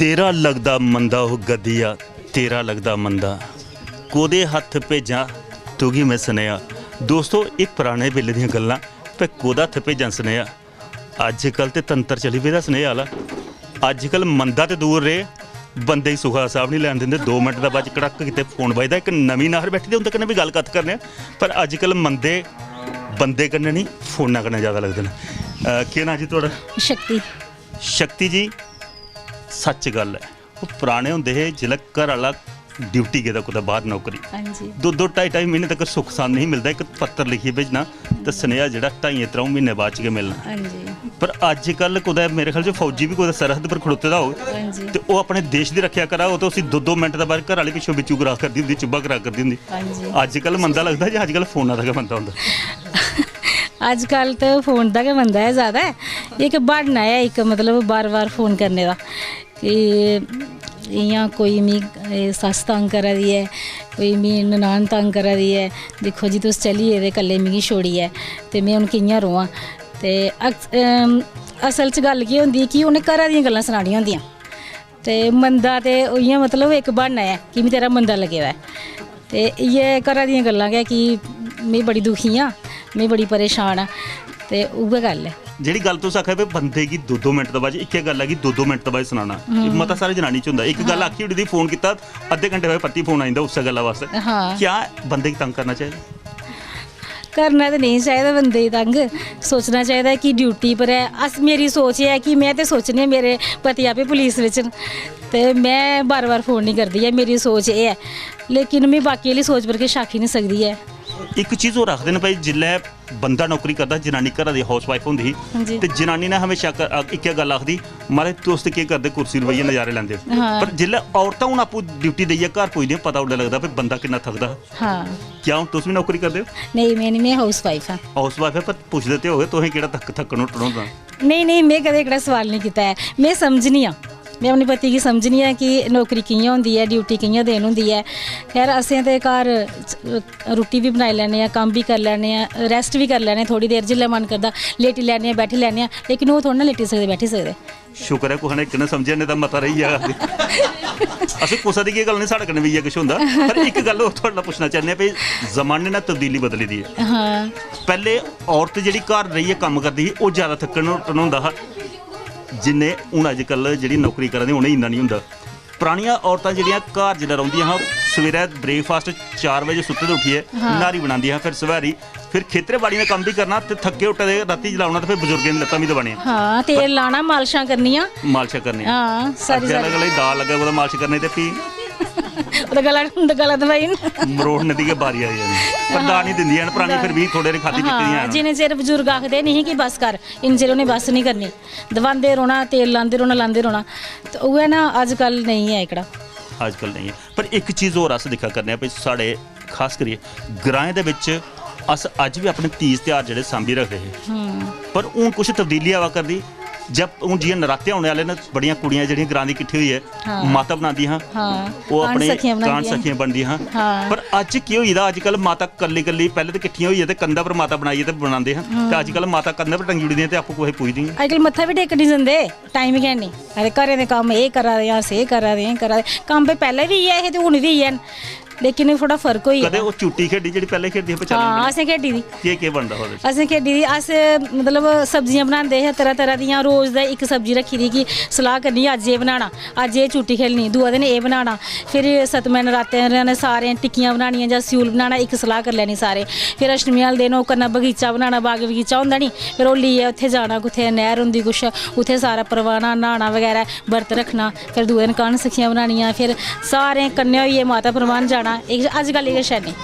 ਤੇਰਾ ਲੱਗਦਾ ਮੰਦਾ ਉਹ ਗੱਦੀਆ, ਤੇਰਾ ਲੱਗਦਾ ਮੰਦਾ, ਕੋਦੇ ਹੱਥ ਭੇਜਾਂ ਤੁਗੀ ਮੈਂ ਸੁਨੇਹਾ। ਦੋਸਤੋ ਇਹ ਪੁਰਾਣੇ ਵੇਲੇ ਦੀਆਂ ਗੱਲਾਂ, ਪਰ ਕੋਦਾ ਹੱਥ ਭੇਜਾਂ ਸੁਨੇਹਾ। ਅੱਜ ਕੱਲ ਤੇ ਤੰਤਰ ਚਲੀ ਪਈ ਦਾ ਸੁਨੇਹਾ ਵਾਲਾ। ਅੱਜ ਕੱਲ ਮੰਦਾ ਤੇ ਦੂਰ ਰਹੇ, ਬੰਦੇ ਹੀ ਸੁਖਾ ਸਾਹਿਬ ਨਹੀਂ ਲੈਣ ਦਿੰਦੇ। 2 ਮਿੰਟ ਦਾ ਬਾਅਦ ਕੜਕ ਕਿਤੇ ਫੋਨ ਵੱਜਦਾ। ਇੱਕ ਨਵੀਂ ਨਾਹਰ ਬੈਠੀ ਤੇ ਉਹਦੇ ਕਨੇ ਵੀ ਗੱਲਬਾਤ ਕਰਨੇ ਆ, ਪਰ ਅੱਜ ਕੱਲ ਮੰਦੇ ਬੰਦੇ ਕਨੇ ਨਹੀਂ, ਫੋਨਾਂ ਕਨੇ ਜ਼ਿਆਦਾ ਲੱਗਦੇ ਨੇ। ਕੀ ਨਾਂ ਜੀ ਤੁਹਾਡਾ? ਸ਼ਕਤੀ। ਸ਼ਕਤੀ ਜੀ, ਸੱਚ ਗੱਲ ਹੈ, ਉਹ ਪੁਰਾਣੇ ਹੁੰਦੇ ਹੈ ਜਿਹੜਾ ਘਰ ਵਾਲਾ ਡਿਊਟੀ ਗਿਆ ਤਾਂ ਬਾਹਰ ਨੌਕਰੀ, ਹਾਂਜੀ 2-2 ਢਾਈ ਮਹੀਨੇ ਤੱਕ ਸੁੱਖ ਸਾਂਦ ਨਹੀਂ ਮਿਲਦਾ। ਇੱਕ ਪੱਤਰ ਲਿਖੀ ਭੇਜਣਾ ਤੇ ਸੁਨੇਹਾ ਜਿਹੜਾ 2.5-3 ਮਹੀਨੇ ਬਾਅਦ ਚ ਕੇ ਮਿਲਣਾ। ਹਾਂਜੀ ਪਰ ਅੱਜ ਕੱਲ ਕੋਦਾ ਮੇਰੇ ਖਿਆਲ ਚ ਫੌਜੀ ਵੀ ਕੋਦਾ ਸਰਹੱਦ ਪਰ ਖੜੋਤੇ ਦਾ ਹੋ ਹਾਂਜੀ ਤੇ ਉਹ ਆਪਣੇ ਦੇਸ਼ ਦੀ ਰੱਖਿਆ ਕਰਾ, ਉਹ ਤਾਂ ਅਸੀਂ 2-2 ਮਿੰਟ ਦਾ ਬਾਅਦ ਘਰ ਵਾਲੀ ਪਿੱਛੋਂ ਵਿੱਚੂ ਕਰਾ ਕਰਦੀ ਹੁੰਦੀ, ਚੁੱਬਾ ਕਰਾ ਕਰਦੀ ਹੁੰਦੀ। ਹਾਂਜੀ ਅੱਜ ਕੱਲ ਮੰਦਾ ਲੱਗਦਾ ਜੀ, ਅੱਜ ਕੱਲ ਫੋਨਾਂ ਦਾ ਬੰਦਾ ਹੁੰਦਾ। ਅੱਜ ਕੱਲ तो फोन का क्या बनता है ज़्यादा, एक बहाना है एक, मतलब बार बार फ़ोन करने का कि इयां कोई मी सस तंग करा दी है, कोई मी ननान तंग करा दी है, दिक्खो जी तुस चलिए ते कल्ले मिगी छोड़ी है ते मैं हुन कि'यां रोवां। ते असल च गल्ल केह् होंदी कि उ'नें घरा दियां गल्लां सनानियां होंदियां ते मंदा ते इ'यां मतलब इक बहाना है कि मी तेरा मंदा लगे दा है। ते इ'यै घरा दियां गल्लां गै कि मैं बड़ी दुखी हाँ, मैं बड़ी परेशान हाँ, ते उ'ऐ गल्ल है। ਜਿਹੜੀ ਗੱਲ ਤੁਸੀਂ ਆਖਿਆ ਵੀ ਬੰਦੇ ਕੀ 2-2 ਮਿੰਟ ਤੋਂ ਬਾਅਦ, ਇੱਕ ਗੱਲ ਹੈ ਕਿ 2-2 ਮਿੰਟ ਤੋਂ ਬਾਅਦ ਸੁਣਾਣਾ, ਮਤਾ ਸਾਰੇ ਜਨਾਨੀ ਚ ਹੁੰਦਾ। ਇੱਕ ਗੱਲ ਆਖੀ ਉਡੀ ਦੀ ਫੋਨ ਕੀਤਾ, ਅੱਧੇ ਘੰਟੇ ਬਾਅਦ ਪੱਤੀ ਫੋਨ ਆਇੰਦਾ ਉਸੇ ਗੱਲਾਂ ਵਾਸਤੇ। हाँ ਕਿਆ ਬੰਦੇ ਕੀ ਤੰਗ ਕਰਨਾ ਚਾਹੀਦਾ? करना तो नहीं चाहिए बंदे गी तंग, सोचना चाहिए कि ड्यूटी पर है। मेरी सोच है कि मैं तो सोचनी मेरे पति आपे पुलिस बिच न, ते मैं बार बार फोन नहीं करती है, मेरी सोच ये है। लेकिन मैं बाकी आह्ली सोच पर किश आखी नहीं सकती है। ਇੱਕ ਚੀਜ਼ ਉਹ ਰੱਖਦੇ ਨੇ ਭਾਈ, ਜਿੱਲੇ ਬੰਦਾ ਨੌਕਰੀ ਕਰਦਾ, ਜਨਾਨੀ ਘਰਾਂ ਦੀ ਹਾਊਸ ਵਾਈਫ ਹੁੰਦੀ ਸੀ ਹਾਂਜੀ। ਤੇ ਜਨਾਨੀ ਨੇ ਹਮੇਸ਼ਾ ਇੱਕ ਗੱਲ ਆਖਦੀ, ਮਾਰੇ ਦੋਸਤ ਕੀ ਕਰਦੇ, ਕੁਰਸੀ ਰਵਈਏ ਨਜ਼ਾਰੇ ਲੈਂਦੇ। ਹਾਂ। ਪਰ ਜਿੱਲੇ ਔਰਤਾਂ ਹੁਣ ਆਪੂ ਡਿਊਟੀ ਦਈਏ ਘਰ ਪੁੱਜਦੀਆਂ, ਪਤਾ ਉੱਡਾ ਲੱਗਦਾ ਵੀ ਬੰਦਾ ਕਿੰਨਾ ਥੱਕਦਾ। हाँ ਕਿਉਂ ਤੁਸੀਂ ਵੀ ਨੌਕਰੀ ਕਰਦੇ ਹੋ? नहीं मैं हाउस वाइफ हाँ। ਹਾਊਸ ਵਾਈਫ ਹੈ, ਪਰ ਪੁੱਛਦੇ ਤੇ ਹੋਗੇ ਤੁਸੀਂ ਕਿਹੜਾ ਥੱਕਣ ਉੱਟਣੋਂ ਦਾ। नहीं मैं कदे एकड़ा सवाल नहीं किया है। मैं समझनी हाँ, मैं अपने पति की समझनी है कि नौकरी कि'यां होंदी है, ड्यूटी कि'यां देन होंदी है। खैर असें ते घर रुट्टी भी बनाई लैने आं, कम्म भी करी लैने आं, रेस्ट भी करी लैने थोड़ी देर, जिल्लै मन करदा लेटी लैने आं, बैठी लैने आं। लेकिन ओह् थोड़ा ना लेटी सकदे, बैठी सकदे। ਸ਼ੁਕਰ ਹੈ ਕੋਈ ਨੇ ਕਿੰਨਾ ਸਮਝਿਆ, ਨਹੀਂ ਤਾਂ ਮਤਾ ਰਹੀ ਆ। ਅਸੀਂ ਕੁਸਾ ਦੀ ਕੀ ਗੱਲ ਨਹੀਂ, ਸਾਡੇ ਕਨੇ ਵੀ ਇਹ ਕੁਛ ਹੁੰਦਾ। ਪਰ ਇੱਕ ਗੱਲ ਉਹ ਤੁਹਾਡੇ ਨਾਲ ਪੁੱਛਣਾ ਚਾਹੁੰਦੇ ਆ ਵੀ ਜ਼ਮਾਨੇ ਨਾਲ ਤਬਦੀਲੀ ਬਦਲੀ ਦੀ ਹੈ। हाँ ਪਹਿਲੇ ਔਰਤ ਜਿਹੜੀ ਘਰ ਰਹੀ ਹੈ ਕੰਮ ਕਰਦੀ ਸੀ, ਉਹ ਜ਼ਿਆਦਾ ਥੱਕਣ ਉੱਟਣ ਹੁੰਦਾ ਹੈ, ਜਿੰਨੇ ਹੁਣ ਅੱਜ ਕੱਲ੍ਹ ਜਿਹੜੀ ਨੌਕਰੀ ਕਰਨ ਦੀ ਉਹਨੇ ਇੰਨਾ ਨਹੀਂ ਹੁੰਦਾ। ਪੁਰਾਣੀਆਂ ਔਰਤਾਂ ਜਿਹੜੀਆਂ ਘਰ ਜਿਹੜਾ ਰਹਿੰਦੀਆਂ ਹਨ, ਸਵੇਰੇ ਬ੍ਰੇਕਫਾਸਟ 4 ਵਜੇ ਸੁੱਤੇ ਤੋਂ ਉੱਠੀਏ ਨਾਰੀ ਬਣਾਉਂਦੀਆਂ, ਫਿਰ ਸਵੇਰੀ ਫਿਰ ਖੇਤਰਬਾੜੀ ਦਾ ਕੰਮ ਵੀ ਕਰਨਾ ਤੇ ਥੱਕੇ ਉੱਠਦੇ ਰਾਤੀ ਜਲਾਉਣਾ, ਤੇ ਫਿਰ ਬਜ਼ੁਰਗਾਂ ਦੀ ਲੱਤਾਂ ਵੀ ਦਬਾਉਣੀਆਂ, हाँ तेल लाना, मालिशां करनियां। ਮਾਲਸ਼ਾਂ ਕਰਨੀਆਂ। हाँ सारी ਅੱਗੇ ਅਲੱਗ ਅਲੱਗ ਦਾਲ ਲੱਗਾ ਉਹਦਾ ਮਾਲਸ਼ ਕਰਨੇ ਤੇ ਪੀ ਉਹਦਾ ਗਲਾ ਦਵਾਈ ਨਾ। ਮਰੋੜ ਨਦੀ ਕੇ ਬਾਰੀ ਆਈ ਜਾਂਦੀ। ਪਰ ਦਾਲ ਨਹੀਂ ਦਿੰਦੀਆਂ ਨੇ ਪੁਰਾਣੀ, ਫਿਰ ਵੀ ਥੋੜੇ ਨੇ ਖਾਦੀ ਪੀਤੀ ਦੀਆਂ। जिन्ने चिर बजुर्ग आखदे नहीं कि बस कर, इन चिर उन्हें बस नहीं करनी, दवांदे रौहना, तेल लांदे रौहना, लांदे रौहना। तो उ'ऐ ना अजकल नहीं है एकड़ा। ਅੱਜ ਕੱਲ੍ਹ ਨਹੀਂ ਹੈ। ਪਰ ਇੱਕ ਚੀਜ਼ ਹੋਰ ਅਸ ਦਿਖਾ ਕਰਨੇ ਆ ਵੀ ਸਾਡੇ ਖਾਸ ਕਰੀਏ ਗ੍ਰਾਂਏ ਦੇ ਵਿੱਚ ਅਸ ਅੱਜ ਵੀ ਆਪਣੇ ਤੀਜ ਤਿਉਹਾਰ ਜਿਹੜੇ ਸਾਂਭੀ ਰੱਖਦੇ ਹੈ। ਪਰ ਹੁਣ ਕੁਝ ਤਬਦੀਲੀ ਆਵਾ ਕਰਦੀ। ਜਦ ਹੁਣ ਜਿਵੇਂ ਨਰਾਤੇ ਆਉਣੇ ਵਾਲੇ ਨੇ, ਬੜੀਆਂ ਕੁੜੀਆਂ ਜਿਹੜੀਆਂ ਗ੍ਰਾਂ ਦੀ ਇਕੱਠੀ ਹੋਈ ਹੈ, ਮਾਤਾ ਬਣਾਉਂਦੀਆਂ ਹਾਂ, हाँ ਉਹ ਆਪਣੇ सखियां ਕਾਂਡ बनांदियां। ਸਖੀਆਂ ਬਣਦੀਆਂ ਹਾਂ। ਹਾਂ। ਪਰ ਅੱਜ ਕੀ ਹੋਈਦਾ, ਅੱਜ ਕੱਲ੍ਹ ਮਾਤਾ ਕੱਲੀ ਪਹਿਲੇ ਤਾਂ ਇਕੱਠੀਆਂ ਹੋਈਆਂ ਤੇ ਕੰਧਾਂ ਪਰ ਮਾਤਾ ਬਣਾਈਏ ਤੇ ਬਣਾਉਂਦੇ ਹਾਂ, ਤੇ ਅੱਜ ਕੱਲ੍ਹ ਮਾਤਾ ਕੰਧਾਂ ਪਰ ਟੰਗੀ ਉੜਦੀਆਂ ਤੇ ਆਪੋ ਕੋਈ ਪੁੱਛਦੀਆਂ। अजकल मत्था भी टेक नहीं दिंदे, टाइम ही नहीं। अरे घरें दे कम्म एह् करा दे, अस एह् करा दे, कम्म पे पैह्ले भी इ'यै हे ते हून भी इ'यै न, लेकिन थोड़ा फर्क होई ਕਦੇ ਉਹ ਝੂਟੀ ਖੇਡੀ ਜਿਹੜੀ ਪਹਿਲੇ ਖੇਡੀ हाँ ਪਛਾਣ असें खेढी दी, ਕੀ ਬਣਦਾ ਉਹਦੇ ਚ? असें खेढी दी। अस मतलब सब्जियां बनांदे हे तरह तरह दियां, रोज़ दा इक सब्जी रखी दी कि सलाह करनी अज्ज एह् बनाना, अज्ज एह् झूटी खेलनी, दूआ दिन एह् बनाना। फिर सतमें नरातें ने सारें टिक्कियां बनानियां जां स्यूल बनाना, इक सलाह करी लैनी सारे। फिर अष्टमी आह्ले दिन ओह् करना बगीचा बनाना, बाग बगीचा होंदा नी, फिर ओह् लेइयै उत्थै जाना, कुत्थै नैह्र होंदी कुछ, उत्थै सारा परवाना न्हाना बगैरा, बरत रखना। फिर दूए दिन कन्न सखियां बनानियां, फिर सारें कन्ने होइयै माता परवान जाना। अज्जकल एह् किश है नहीं।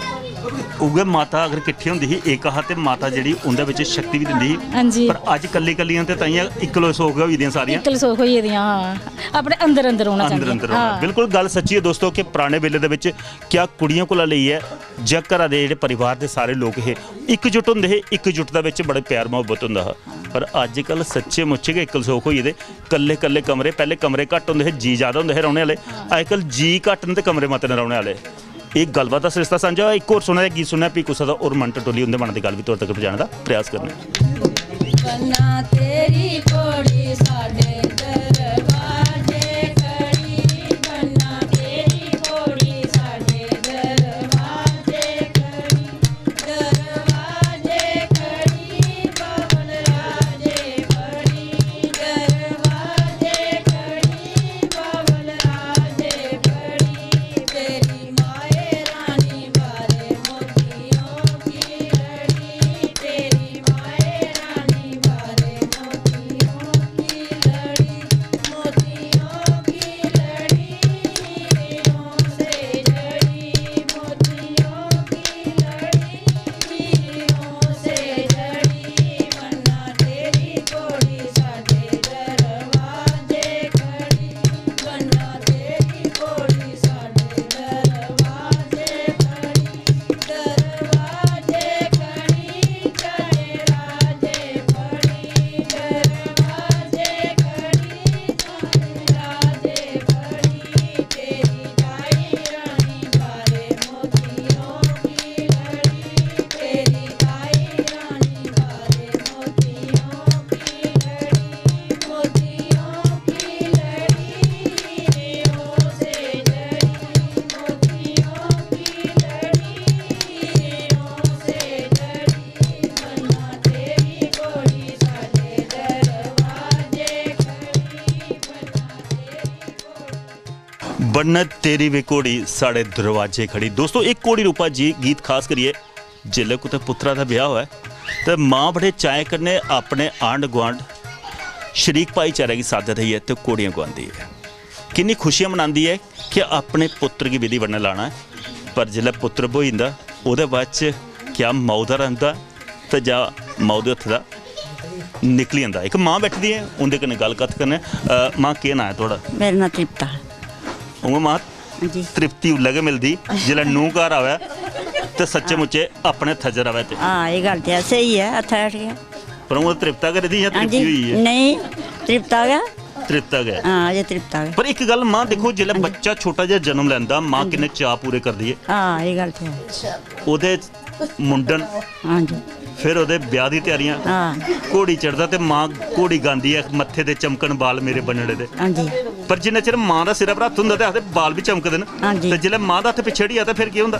ਉਗੇ ਮਾਤਾ ਅਗਰ ਇਕੱਠੀ ਹੁੰਦੀ ਸੀ ਇੱਕ ਹੱਥ ਤੇ ਮਾਤਾ ਜਿਹੜੀ ਉਹਦੇ ਵਿੱਚ ਸ਼ਕਤੀ ਵੀ ਦਿੰਦੀ ਸੀ। ਹਾਂਜੀ ਪਰ ਅੱਜ ਕੱਲੀ ਕੱਲੀਆਂ ਤੇ ਤਾਈਆਂ ਇਕਲੋ ਸੋਖ ਹੋਈ ਦੀਆਂ ਸਾਰੀਆਂ ਇਕਲ ਸੋਖ ਹੋਈ ਦੀਆਂ। ਹਾਂ ਆਪਣੇ ਅੰਦਰ ਅੰਦਰ ਹੋਣਾ ਅੰਦਰ ਚਾਹੀਦਾ। ਅੰਦਰ ਹੋਣਾ। ਬਿਲਕੁਲ ਗੱਲ ਸੱਚੀ ਹੈ ਦੋਸਤੋ ਕਿ ਪੁਰਾਣੇ ਵੇਲੇ ਦੇ ਵਿੱਚ ਕਿਆ ਕੁੜੀਆਂ ਕੋਲ ਲਈ ਹੈ ਜਾਂ ਘਰਾਂ ਦੇ ਜਿਹੜੇ ਪਰਿਵਾਰ ਦੇ ਸਾਰੇ ਲੋਕ ਇਹ ਇਕਜੁੱਟ ਹੁੰਦੇ ਸੀ, ਇਕਜੁੱਟ ਦੇ ਵਿੱਚ ਬੜੇ ਪਿਆਰ ਮੁਹੱਬਤ ਹੁੰਦਾ ਹੈ। ਪਰ ਅੱਜ ਕੱਲ ਸੱਚੇ ਮੁੱਚੇ ਕੇ ਇਕਲ ਸੋਖ ਹੋਈ ਦੇ ਕੱਲੇ ਕੱਲੇ ਕਮਰੇ, ਪਹਿਲੇ ਕਮਰੇ ਘੱਟ ਹੁੰਦੇ ਸੀ, ਜੀ ਜ਼ਿਆਦਾ ਹੁੰਦੇ ਸੀ ਰਹਿਣੇ ਵਾਲੇ, ਅੱਜ ਕੱਲ ਜੀ ਘੱਟ ਨੇ ਤੇ ਕਮਰੇ ਮਤ ਨੇ ਰਹਿਣੇ ਵਾਲੇ। एक गलबात का सिलसिला साझा एक और सुना गीत सुनया पी कुसा दा और मन टटोली उनके मन की गल भी तुहाडे तक पहुंचाने का प्रयास करने। तेरी कोड़ी साडे दरवाजे बन तेरी वे घोड़ी साढ़े दरवाजे खड़ी। दोस्तों एक घोड़ी रूपा जी गीत खास करिए जिल्ले कुते पुत्रा का ब्याह होया तो माँ बड़े चाय करने अपने आंढ गुआंढ शरीक भाईचारे की सादत है तो घोड़ियाँ गुआंदी है। किन्नी खुशियां मनाती है कि अपने पुत्र की विधि बनने लाना है, पर जिल्ले पुत्र बोई जंदा ओहदे बाद च क्या मौ दा रंदा तो जा मौ दे हत्थ दा निकली जाता। एक माँ बैठी है उनके कन्नै गल कत्थ करने। माँ केह् नाम है थोड़ा? मेरा नाम तृप्ता। उ'आं माँ जी तृप्ति उल्लै गै मिलदी जिल्लै नूंह घर आवे ते सच्चे मुच्चे अपने थज्जर आवे ते। हाँ ये गल ते स्हेई है हत्थ हट गया। पर उ'आं तृप्ता गै रही जां हाँ तृप्ति जी होई है? नहीं तृप्ता गया। तृप्ता गै। हाँ ये तृप्ता गया। पर एक गल माँ देखो जिल्लै बच्चा छोटा जिहा जन्म लैंदा माँ किन्ने चाऽ पूरे करदी है। हाँ ये गल ते है। ओह्दे मुंडन हाँ जी फिर ओह्दे ब्याह दी त्यारियां, हाँ घोड़ी चढ़दा ते माँ घोड़ी गांदी है मत्थे ते चमकन बाल मेरे बनड़े दे। हाँ जी पर जिन्ने चिर माँ दा सिरा पर हत्थ हुंदा ते आखदे बाल भी चमकदे न। हाँ जी। ते जिल्लै माँ दा हत्थ पिछड़ी आ ते फिर केह् हुंदा?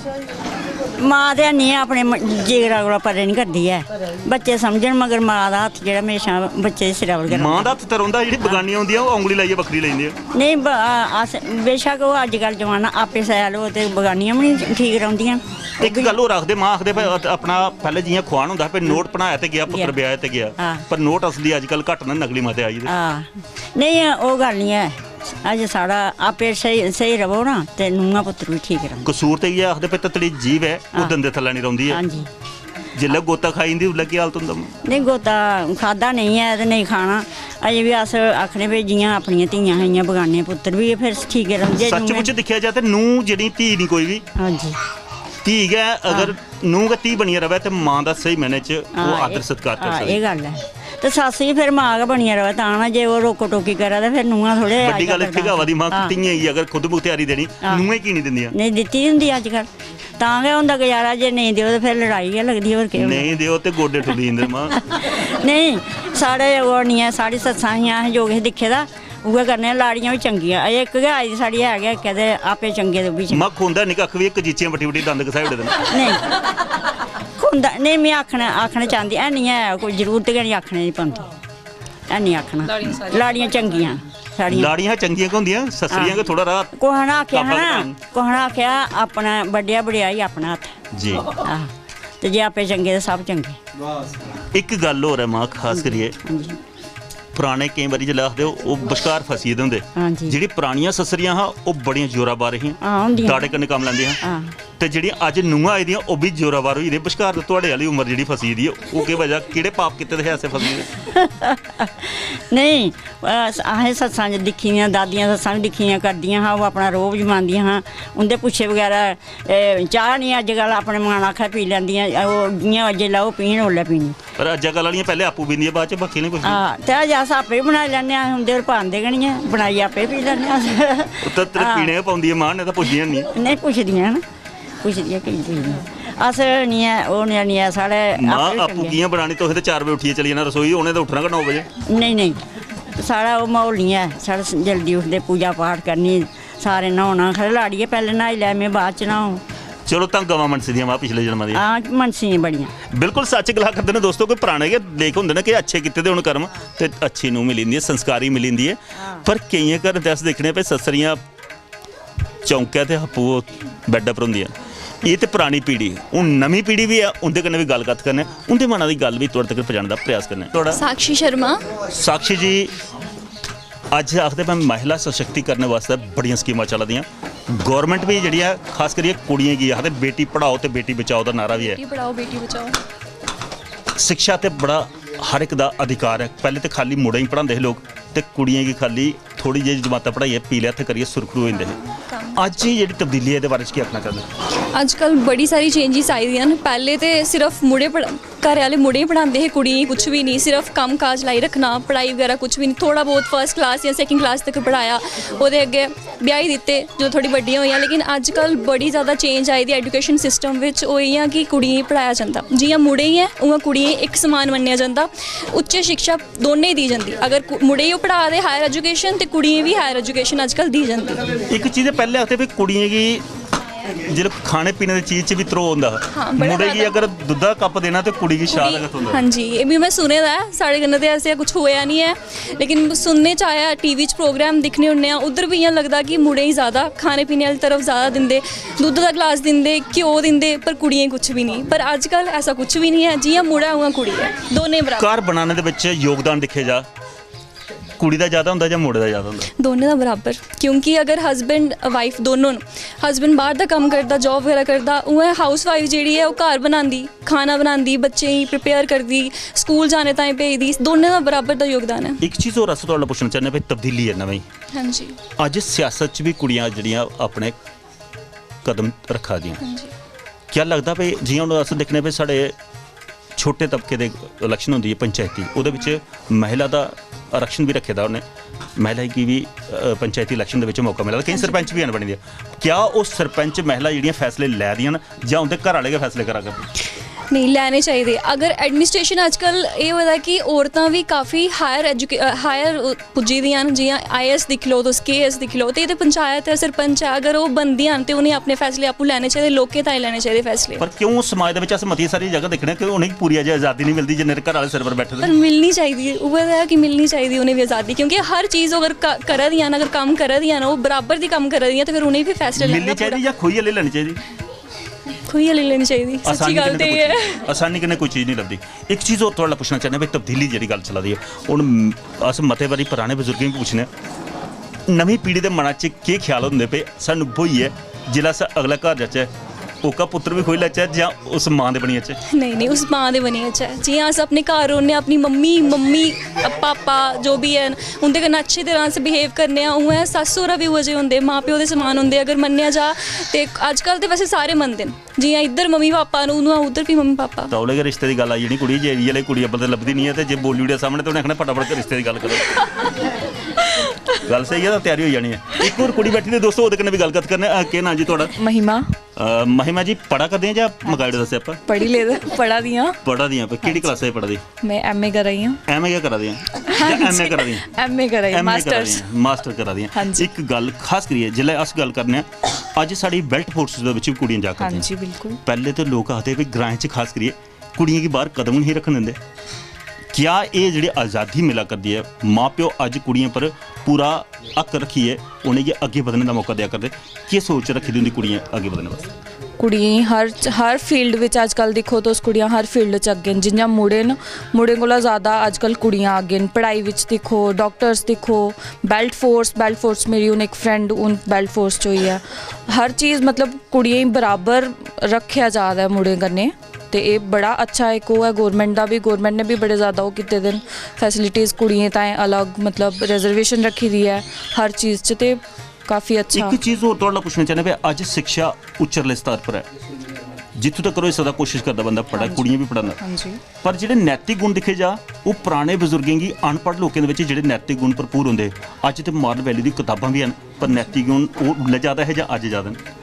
माँ ते हैनी अपने जिगरा कोला परे नहीं करदी है। बच्चे समझन मगर माँ दा हत्थ जेह्ड़ा हमेशा बच्चे दे सिरा पर माँ दा हत्थ ते रौंह्दा जेह्ड़ी बगानियां होंदियां ओह् औंगली लाइयै बक्खरी लेई जंदियां। नहीं अस बेशक ओह् अज्जकल जमाना आपे सैल हो ते बगानियां भी नहीं ठीक रौंह्दियां। एक गल होर आखदे माँ आखदे भाई अपना पैह्ले जियां खुआन होंदा भाई नोट बनाया ते गया पुत्तर ब्याह ते गया, हाँ। पर नोट असली अज्जकल घट्ट न नकली मते आई दे। हाँ नहीं ओह् गल नहीं है। अज साढ़ा आपे सही सही रवो ना ते नूंहां पुत्तर भी ठीक रौंह्दे। कसूर ते इ'यै आखदे भाई ततड़ी जीव है ओह् दंदे थल्लै नहीं रौंह्दी हाँ है। जी जिल्लै गोता खाई जंदी उसलै केह् हालत होंदा? नहीं गोता खादा नहीं है ते नहीं खाना। अजें भी अस आखने भाई जियां अपनियां धियां हियां बगाने पुत्तर भी फिर ठीक रौंह्दे। सच मुच दिक्खेआ जाए ते नूंह जेह्ड़ी धी नहीं कोई भी हाँ जी धी गै अगर नूंह गै धी बनियै रवै ते माँ दा स्हेई मैने च ओह् आदर सत्कार कर हाँ सकदी। ये गल है ते सस्स भी फिर माँ गै बनियै रवै तां ना जे ओह् रोको टोकी करै ते फिर नूंहां थोड़े बड्डी गल इत्थै गै आवा दी मां धियें गी अगर खुद मुख्तियारी देनी नूंहें की नहीं दिंदियां? नहीं दित्ती होंदी अज्जकल तां गै होंदा गुजारा। जे नेईं देओ ते फिर लड़ाई गै लगदी होर केह् होंदा। नहीं देओ ते गोडे ठुल्ली जंदे मां। नहीं साढ़े ओह् नहीं है साढ़ी सस्सां हियां असें जो किश दिक्खे दा उ'ऐ करने। लाड़ियां भी चंगियां अजें इक गै आई दी साढ़ी है गै इक्कै ते आपे चंगे ते ओह् बी चंगे। मां खोंदा नहीं कक्ख भी इक जीचियां बट्टी बट्टी दंद घसाई ओड़े दे न। नहीं खुंदा नहीं मैं आखना चाहती है नहीं है कोई जरूरत गै नहीं आखने दी पौंदी है नहीं आखना। लाड़ियां चंगियां साड़ियां लाड़ियां चंगियां गै होंदियां ससरियां गै थोड़ा रात कुसै ने आखेआ पापा ना कटान। कुसै ने आखेआ अपना बड्डेआ बड़ेआई अपना हत्थ। जी। आह ते जे आपे चंगे ते सब चंगे। एक गल होर है मां खास करियै हाँ जी पुराने केईं बारी जिसलै आखदे ओह् बश्कार फसी गेदे होंदे। हाँ जी जेह्ड़ी पुरानियां ससरियां हा ओह् बड़ियां जोराबार हियां हाँ होंदियां दाड़े कन्नै कम्म लैंदियां हाँ ते जेह्ड़ियां अज्ज नूंहां आई दियां ओह् बी जोराबार होई गेदियां। बश्कार थुआढ़े आह्ली उमर जेह्ड़ी फसी दी ओह् केह् वजह केह्ड़े पाप कीते दे हे ऐसे फसी गेदे? नहीं असें सस्सां दिक्खी दियां दादियां सस्सां बी दिक्खी दियां करदियां हा ओह् अपना रोब जमांदियां हा उं'दे पुच्छे बगैरा चाह् नहीं अज्जकल अपने मन आखै पी लैंदियां ओह् जियां जेल्लै ओह् पीन ओल्लै पीनी। पर अज्जकल आह्लियां पैह्ले आपूं पींदियां बाद च बाकी नहीं कुछ। हाँ ते अज्ज अस आपे बी बनाई लैन्ने आं उं'दे पर पांदे गै निं ऐ बनाइयै आपे पी लैन्ने अस। तो पीने गै पौंदी मां ने तां पुछदियां नहीं। नहीं पुछदियां न पुछदियां केईं पुछदियां अस नहीं है ओह् नहीं है साढ़े मां आपे आपूं चंगे। कि'यां बनानी तुसें ते 4 बजे उट्ठियै चली जाना रसोई उ'नें ते उट्ठना गै 9 बजे। नहीं नहीं साढ़ा ओह् म्हौल नहीं है साढ़े जल्दी उठदे पूजा पाठ करनी सारे न्हौना खरे लाड़िए पैह्ले न्हाई लै में बाद च न्हाऊं। चलो तां गवां मनसी दियां मां पिछले जन्मां दियां। हां मनसियां बड़ियां बिल्कुल सच गला करदे ने दोस्तों कोई पुराने गै लेख होंदे ने कि अच्छे कीते दे होन कर्म ते अच्छी नूं मिली जंदी है संस्कारी मिली जंदी है। पर केइयें घर ते अस दिक्खने भाई ससरियां चौंकै ते आपूं बैड्डा पर होंदियां। ये ते पुरानी पीढ़ी हून नमीं पीढ़ी भी है उं'दे कन्नै भी गल्ल कत्थ करने उं'दे मना दी गल्ल भी तुहाड़े तक पजाने दा प्रयास करने। थोड़ा साक्षी शर्मा। साक्षी जी अज्ज आखदे भाई महिला सशक्तिकरण वास्ते बड़ियां स्कीमां चला दियां गौरमेंट भी जेह्ड़ी है खास करियै कुड़ियें गी आखदे बेटी पढ़ाओ ते बेटी बचाओ दा नारा भी है। बेटी पढ़ाओ बेटी बचाओ। शिक्षा ते बड़ा हर एक दा अधिकार है। पहले तो खाली मुड़े ही पढ़ाते हैं लोग ते कुड़ियें गी खाली थोड़ी जी जमातां पढ़ाइयै पीले हत्थ करियै सुरखरू होई जंदे हे। अज्ज जी जेह्ड़ी तब्दीली है एह्दे बारे च केह् आखना चाਹੁंदे? अजकल बड़ी सारी चेंजिस आई दियां न। पहले ते सिर्फ मुड़े घरै आह्ले मुड़े ही पढ़ाते हे कुड़ियें गी कुछ भी नहीं सिर्फ कम्म काज लाई रखना पढ़ाई वगैरह कुछ भी नहीं थोड़ा बहुत फर्स्ट क्लास या सैकेंड क्लास तक पढ़ाया ओह्दे अग्गें ब्याही दित्ते जो थोड़ी बड्डियां होइयां। लेकिन अजकल बड़ी ज़्यादा चेंज आई दी एजुकेशन सिस्टम बिच ओह् इ'यां कि कुड़ियें गी पढ़ाया जंदा जि'यां मुड़े ही ऐ उ'आं कुड़ियें गी इक समान मन्नेआ जंदा। उच्च शिक्षा दोनें दी जंदी अगर मुड़े ही पढ़ा दे हायर एजुकेशन ते कुड़ियें बी हायर एजुकेशन अजकल दी जंदी। एक चीज़ पैह्ले आखदे भाई कुड़ियें गी ਜਿਹੜੇ ਖਾਣੇ ਪੀਣੇ ਦੀ ਚੀਜ਼ 'ਚ ਵੀ ਤਰੋ ਹੁੰਦਾ ਹਾਂ, ਬੜਾ ਮੁੰਡੇ ਕੀ ਜ਼ਿਆਦਾ। ਅਗਰ ਦੁੱਧ ਦਾ ਕੱਪ ਦੇਣਾ ਤੇ ਕੁੜੀ ਕੀ ਸ਼ਾਹ ਲਗਤ ਹੁੰਦਾ ਹਾਂਜੀ ਇਹ ਵੀ मैं सुने दा है साढ़े कन्नै ते ऐसे कुछ होया नहीं है लेकिन सुनने च आया टीवी च प्रोग्राम दिखने होने उधर भी इ'यां लगदा कि मुड़े ही ज़्यादा खाने पीने वाली तरफ ज़्यादा दिंदे दुद्ध दा ग्लास दिंदे घ्यो दिंदे पर कुड़ियां कुछ भी नहीं पर अजकल ऐसा कुछ भी नहीं है जियां मुड़ा उ'आं कुड़ी है दोने बराबर ਘਰ ਬਣਾਉਣ ਦੇ ਵਿੱਚ ਯੋਗਦਾਨ ਦੇਖਿਆ ਜਾ ਕੁੜੀ ਦਾ ਜ਼ਿਆਦਾ ਹੁੰਦਾ ਜਾਂ ਮੁੰਡੇ ਦਾ ਜ਼ਿਆਦਾ ਹੁੰਦਾ दोनों का बराबर क्योंकि अगर हस्बैंड वाइफ दोनों हस्बैंड बाहर का काम करता जॉब वगैरह करता उ'आं हाउस वाइफ जी है वो घर बनाती खाना बनाती बच्चे ही प्रिपेयर करती स्कूल जाने ताईं भेजदी दोनों का बराबर का योगदान है ਇੱਕ ਚੀਜ਼ ਹੋਰ ਅਸੀਂ ਤੁਹਾਡਾ ਪੁੱਛਣਾ ਚਾਹੁੰਦੇ ਵੀ ਤਬਦੀਲੀ ਹੈ ਨਵੀਂ हाँ जी ਅੱਜ ਸਿਆਸਤ 'ਚ ਵੀ ਕੁੜੀਆਂ ਜਿਹੜੀਆਂ ਆਪਣੇ ਕਦਮ ਰੱਖਾ ਦੀਆਂ हाँ जी ਕੀ ਲੱਗਦਾ ਵੀ ਜਿਵੇਂ ਹੁਣ ਅਸੀਂ ਦੇਖਨੇ ਵੀ ਸਾਡੇ ਛੋਟੇ ਤਬਕੇ ਦੇ ਇਲੈਕਸ਼ਨ ਹੁੰਦੀ ਹੈ ਪੰਚਾਇਤੀ ਉਹਦੇ ਵਿੱਚ ਮਹਿਲਾ ਦਾ ਆਰਕਸ਼ਣ ਵੀ ਰੱਖਿਆ ਦਾ ਉਹਨੇ ਮਹਿਲਾ ਕੀ ਵੀ ਪੰਚਾਇਤੀ ਇਲੈਕਸ਼ਨ ਦੇ ਵਿੱਚ ਮੌਕਾ ਮਿਲਦਾ ਕਈ ਸਰਪੰਚ ਵੀ ਹਨ ਬਣਦੇ ਕਿਆ ਉਹ ਸਰਪੰਚ ਮਹਿਲਾ ਜਿਹੜੀਆਂ ਫੈਸਲੇ ਲੈ ਦੀਆਂ ਜਾਂ ਉਹਦੇ ਘਰ ਵਾਲੇ ਕੇ ਫੈਸਲੇ ਕਰਾ ਕਰਦੇ नहीं लैने चाहिए अगर एडमिनिस्ट्रेशन आजकल ये होता है कि औरतां भी काफ़ी हायर पुज्जी दियां न जियां IAS दिख लो तुस KS दिख लो तो ये पंचायत है सरपंच है अगर वो बनदियां न तो उन्हें अपने फैसले आपू लैने चाहिए लोकें ताईं लैने चाहिए फैसले पर क्यों समाज ਦੇ ਵਿੱਚ ਅਸ ਮਤੀ ਸਾਰੀ ਜਗ੍ਹਾ ਦੇਖਣੇ ਕਿ उन्हें पूरी अजे आज़ादी नहीं मिलती जिन्ने घर वाले सिर पर बैठे पर मिलनी चाहिए वो है कि मिलनी चाहिए उन्हें भी आज़ादी क्योंकि हर चीज़ अगर करा दियां अगर काम करा दियां वो बराबर दी काम करा दियां तो फिर उन्हें भी फैसले मिलनी चाहिए या खोई वाली लेनी चाहिए खुई वाली लेनी चाहिए सच्ची गल तो ये है आसानी कन्नै कोई चीज़ नहीं लभदी एक चीज़ होर तुहाड़ा पुछना चाहते भी तब्दीली जिहड़ी गल चला दी है हुण अस मते बारी पुराने बजुर्गें भी पुछने नवीं पीढ़ी दे मनां च केह् ख्याल हुंदे पे सानूं बोइए जिल्लै अस अगला घर जाचै ओका पुत्र भी खोई लैचै जां उस मां दे बनी जाचै नहीं उस मां दे बनी अच्छा जियां अस अपने घर होने अपनी मम्मी पापा जो भी है उनके कन्नै अच्छी तरह से बिहेव करने उ'आं सस्स सौह्रा भी उ'ऐ जेह् होंदे मां प्यो दे समान होंदे अगर मन्नेआ जा ते अजकल ते वैसे सारे मनदे न जियां इधर मम्मी पापा न उ'आं उधर भी मम्मी पापा तौले गै रिश्ते दी गल आई जानी कुड़ी जे एरिया आह्ली कुड़ी अब्बल ते लभदी नहीं है ते जे बोली ओड़ेआ सामने ते उ'नें आखना फटाफट रिश्ते दी गल करो गल सही है तो तैयारी हो जानी है एक होर कुड़ी बैठी दी दोस्तों ओहदे कन्नै भी गलबात करने केह् नाम जी तुहाड़ा महिमा महिमा जी पढ़ा करदे हैं जां मगाइड दस्से आपां पढ़ी ले पढ़ा दियां पढ़ा दियां पे केह्ड़ी क्लास च पढ़ा दी मैं MA कर रही हूँ एमए क्या करा दियां जां MA करा दियां MA कर रही हूँ मास्टर्स मास्टर करा दियां हाँ जी। एक गल खास करिए जिल्लै अस गल करने अज साडी बेल्ट फोर्सेस दे विच भी कुड़ियां जा हाँ करदियां जी बिल्कुल पहले तो लोग आखदे भी ग्राएं च खास करिए कुड़ियां गी बाहर कदम नहीं रखन दिंदे क्या ये जी आज़ादी मिला करती है माँ प्यो अज कुड़ियों पर पूरा हक रखिए उन्हें अगे बढ़ने का मौका दिया करते क्या सोच रखी दी होंदी कुड़ियां अगे बढ़ने वास्ते कुड़ियां हर फील्ड विच अजकल दिक्खो तुस कुड़ियां हर फील्ड च अग्गे न जि'यां मुड़े न मुड़े कोला ज़्यादा अजकल कुड़ियां अग्गे न पढ़ाई विच दिक्खो डॉक्टर्स दिक्खो बेल्ट फोर्स मेरी हून एक फ्रेंड हून बेल्ट फोर्स च होई है हर चीज़ मतलब कुड़ियें गी बराबर रखेआ जा दा है मुड़े कन्नै ते ये बड़ा अच्छा एक वो है गौरमेंट ने भी बड़े ज़्यादा वो कीते दे न फैसिलिटीज़ कुड़ियें ताईं अलग मतलब रिजर्वेशन रखी दी है हर चीज़ च ते काफ़ी अच्छा एक चीज़ होर तुहाड़ा पुछना चाहने पे अज शिक्षा उच्चरले स्तर पर है जित्थों तक हो सकदा कोशिश करदा बंदा पढ़ा कुड़ियां भी पढ़ाना हाँ जी पर जेह्ड़े नैतिक गुण दिक्खे जा वो पुराने बजुर्गें गी अनपढ़ लोकें दे विच जेह्ड़े नैतिक गुण भरपूर होंदे अज ते मॉरल वैल्यू दी कताबां भी हन पर नैतिक गुण ओह् ज़्यादा है जां अज ज़्यादा न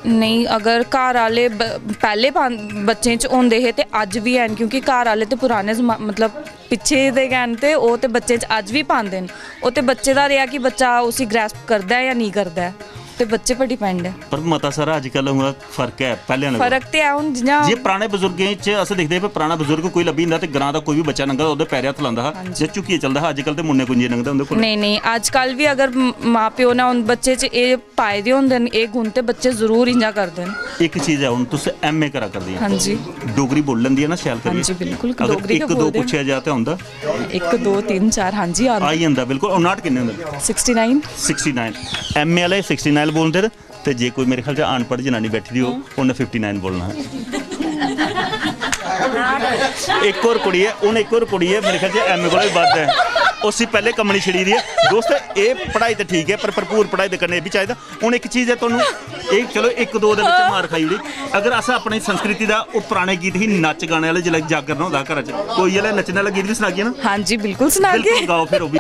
नहीं अगर घर आह्ले पैह्ले बच्चें च होंदे हे ते अज्ज भी हैन क्योंकि घर आह्ले ते पुराने मतलब पिच्छे दे गै न ते ओह् ते बच्चें च अज्ज भी पांदे न ओह् ते बच्चे दा रेहा कि बच्चा उसी ग्रैस्प करदा है या नहीं करदा है ते बच्चे पर डिपेंड है पर मता सारा अजकल फर्क है पहले फर्क ते है हुन जि'यां जे पुराने बजुर्गें च अस दिखदे पे पुराना बजुर्ग कोई लब्भी जंदा ते ग्रां दा कोई भी बच्चा लंघदा ओहदे पैरे हत्थ लांदा हा जे झुकियै चलदा हा अजकल ते मुन्ने कुंजे लंघदा उंदे कोल नहीं अजकल भी अगर माँ प्यो ने उन बच्चे च एह् पाए दे होंदे न एह् गुण ते बच्चे जरूर इ'यां करदे न एक चीज़ है हुन तुस MA करा करदी हाँ जी डोगरी बोल लैंदी है ना शैल करियै हाँ जी बिल्कुल अगर डोगरी एक दो पुछया जा ते हुंदा 1 2 3 4 हाँ जी आई जंदा बिल्कुल 59 किन्ने हुंदे 69 MA वाले 69 बोलदे ते जे कोई मेरे ख्याल च अनपढ़ जनानी बैठी दी हो उन्हें 59 बोलना है एक और कुड़ी है उन एक और कुड़ी है मेरे ख्याल से MA कोला भी बद्ध है उसी पहले कमनी छिड़ी दी है दोस्त ये पढ़ाई तो ठीक है पर भरपूर पढ़ाई तो करने भी चाहिए हूँ एक चीज़ है तुहानूं एक चलो एक दो दे विच मार खाई ओड़ी अगर अस अपनी संस्कृति का वो पुराने गीत ही नच गाने वाले जिसलै जागरना होंदा घर च कोई वाले नच्चने वाला गीत भी सुनागिए ना हाँ जी बिल्कुल सुनागे गाओ फिर वो भी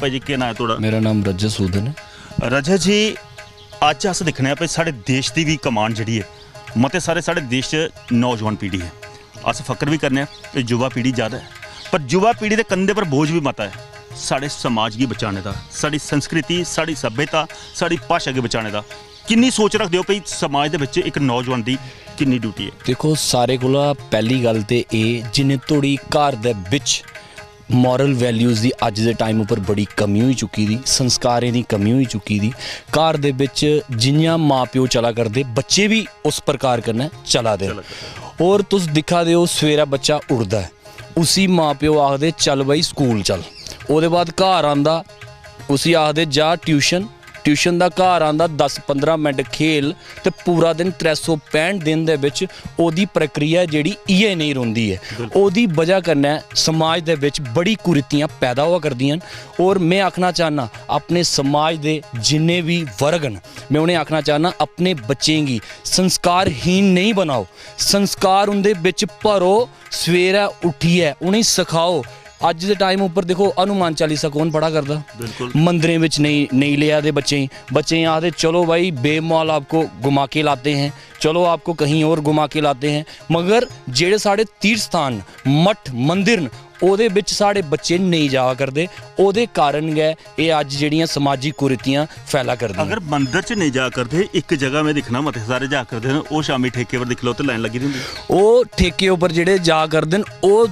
भाई जी, केह् नाम है थोड़ा? मेरा नाम रजत सूदन है। रजत जी, अज्ज अस दिक्खने भाई साढ़े देश की भी कमान जी है, मते सारे साढ़े देश च नौजवान पीढ़ी है, अस फकर भी करने कि युवा पीढ़ी ज़्यादा है, पर युवा पीढ़ी के कंधे पर बोझ भी मता है साढ़े समाज गी बचाने का, साड़ी संस्कृति, साड़ी सभ्यता, साड़ी भाषा गी बचाने का। किन्नी सोच रखते हो भाई समाज के एक नौजवान की किन्नी ड्यूटी है? देखो, सारे कोला पहली गल ते एह् जिन्ने धोड़ी घर दे विच मॉरल वैल्यूज़ की अज के टाइम पर बड़ी कमी होई चुकी दी, संस्कारें की कमी होई चुकी दी। घर दे विच जियां माँ प्यो चला करदे, बच्चे भी उस प्रकार कन्नै चला दे। और तुस दिक्खा दे हो, सवेरा बच्चा उठदा है, उसी माँ प्यो आखदे चल बई स्कूल चल, ओहदे बाद घर आंदा उसी आखदे जा ट्यूशन, ट्यूशन का घर आंदा 10-15 मिनट खेल, तो पूरा दिन 365 दिन दे विच ओदी प्रक्रिया जिहड़ी इ'यै नहीं रौंदी है। ओदी वजह कन्नै समाज दे विच बड़ी कुरीतियां पैदा होआ करदियां न। और मैं आखना चाहना अपने समाज दे जिन्ने भी वर्ग न, मैं उन्हें आखना चाहना अपने बच्चें गी संस्कारहीन नहीं बनाओ, संस्कार उंदे विच भरो, सवेरै उठियै उनेंगी सखाओ। अज के टाइम उपर देखो, हनुमान चालीसा कौन पढ़ा करदा? मंदिरें में नहीं लिया दे बच्चे आखते चलो भाई बेमौल आपको घुमा के लाते हैं, चलो आपको कहीं और घुमा के लाते हैं। मगर जेड़े साढ़े तीर्थ स्थान मठ मंदिर न ओहदे विच साढ़े बच्चे नहीं जावा करदे, ओहदे कारण गै एह् अज्ज जेहड़ियां समाजिक कुरीतियां फैला करदियां। अगर मंदिर च नहीं जा करदे, एक जगह में दिखना मते सारे जा करदे न, ओह शामी ठेके पर दिख लो तो लाइन लगी दी हुंदी, ओह ठेके उपर जेहड़े जा करदे न ओह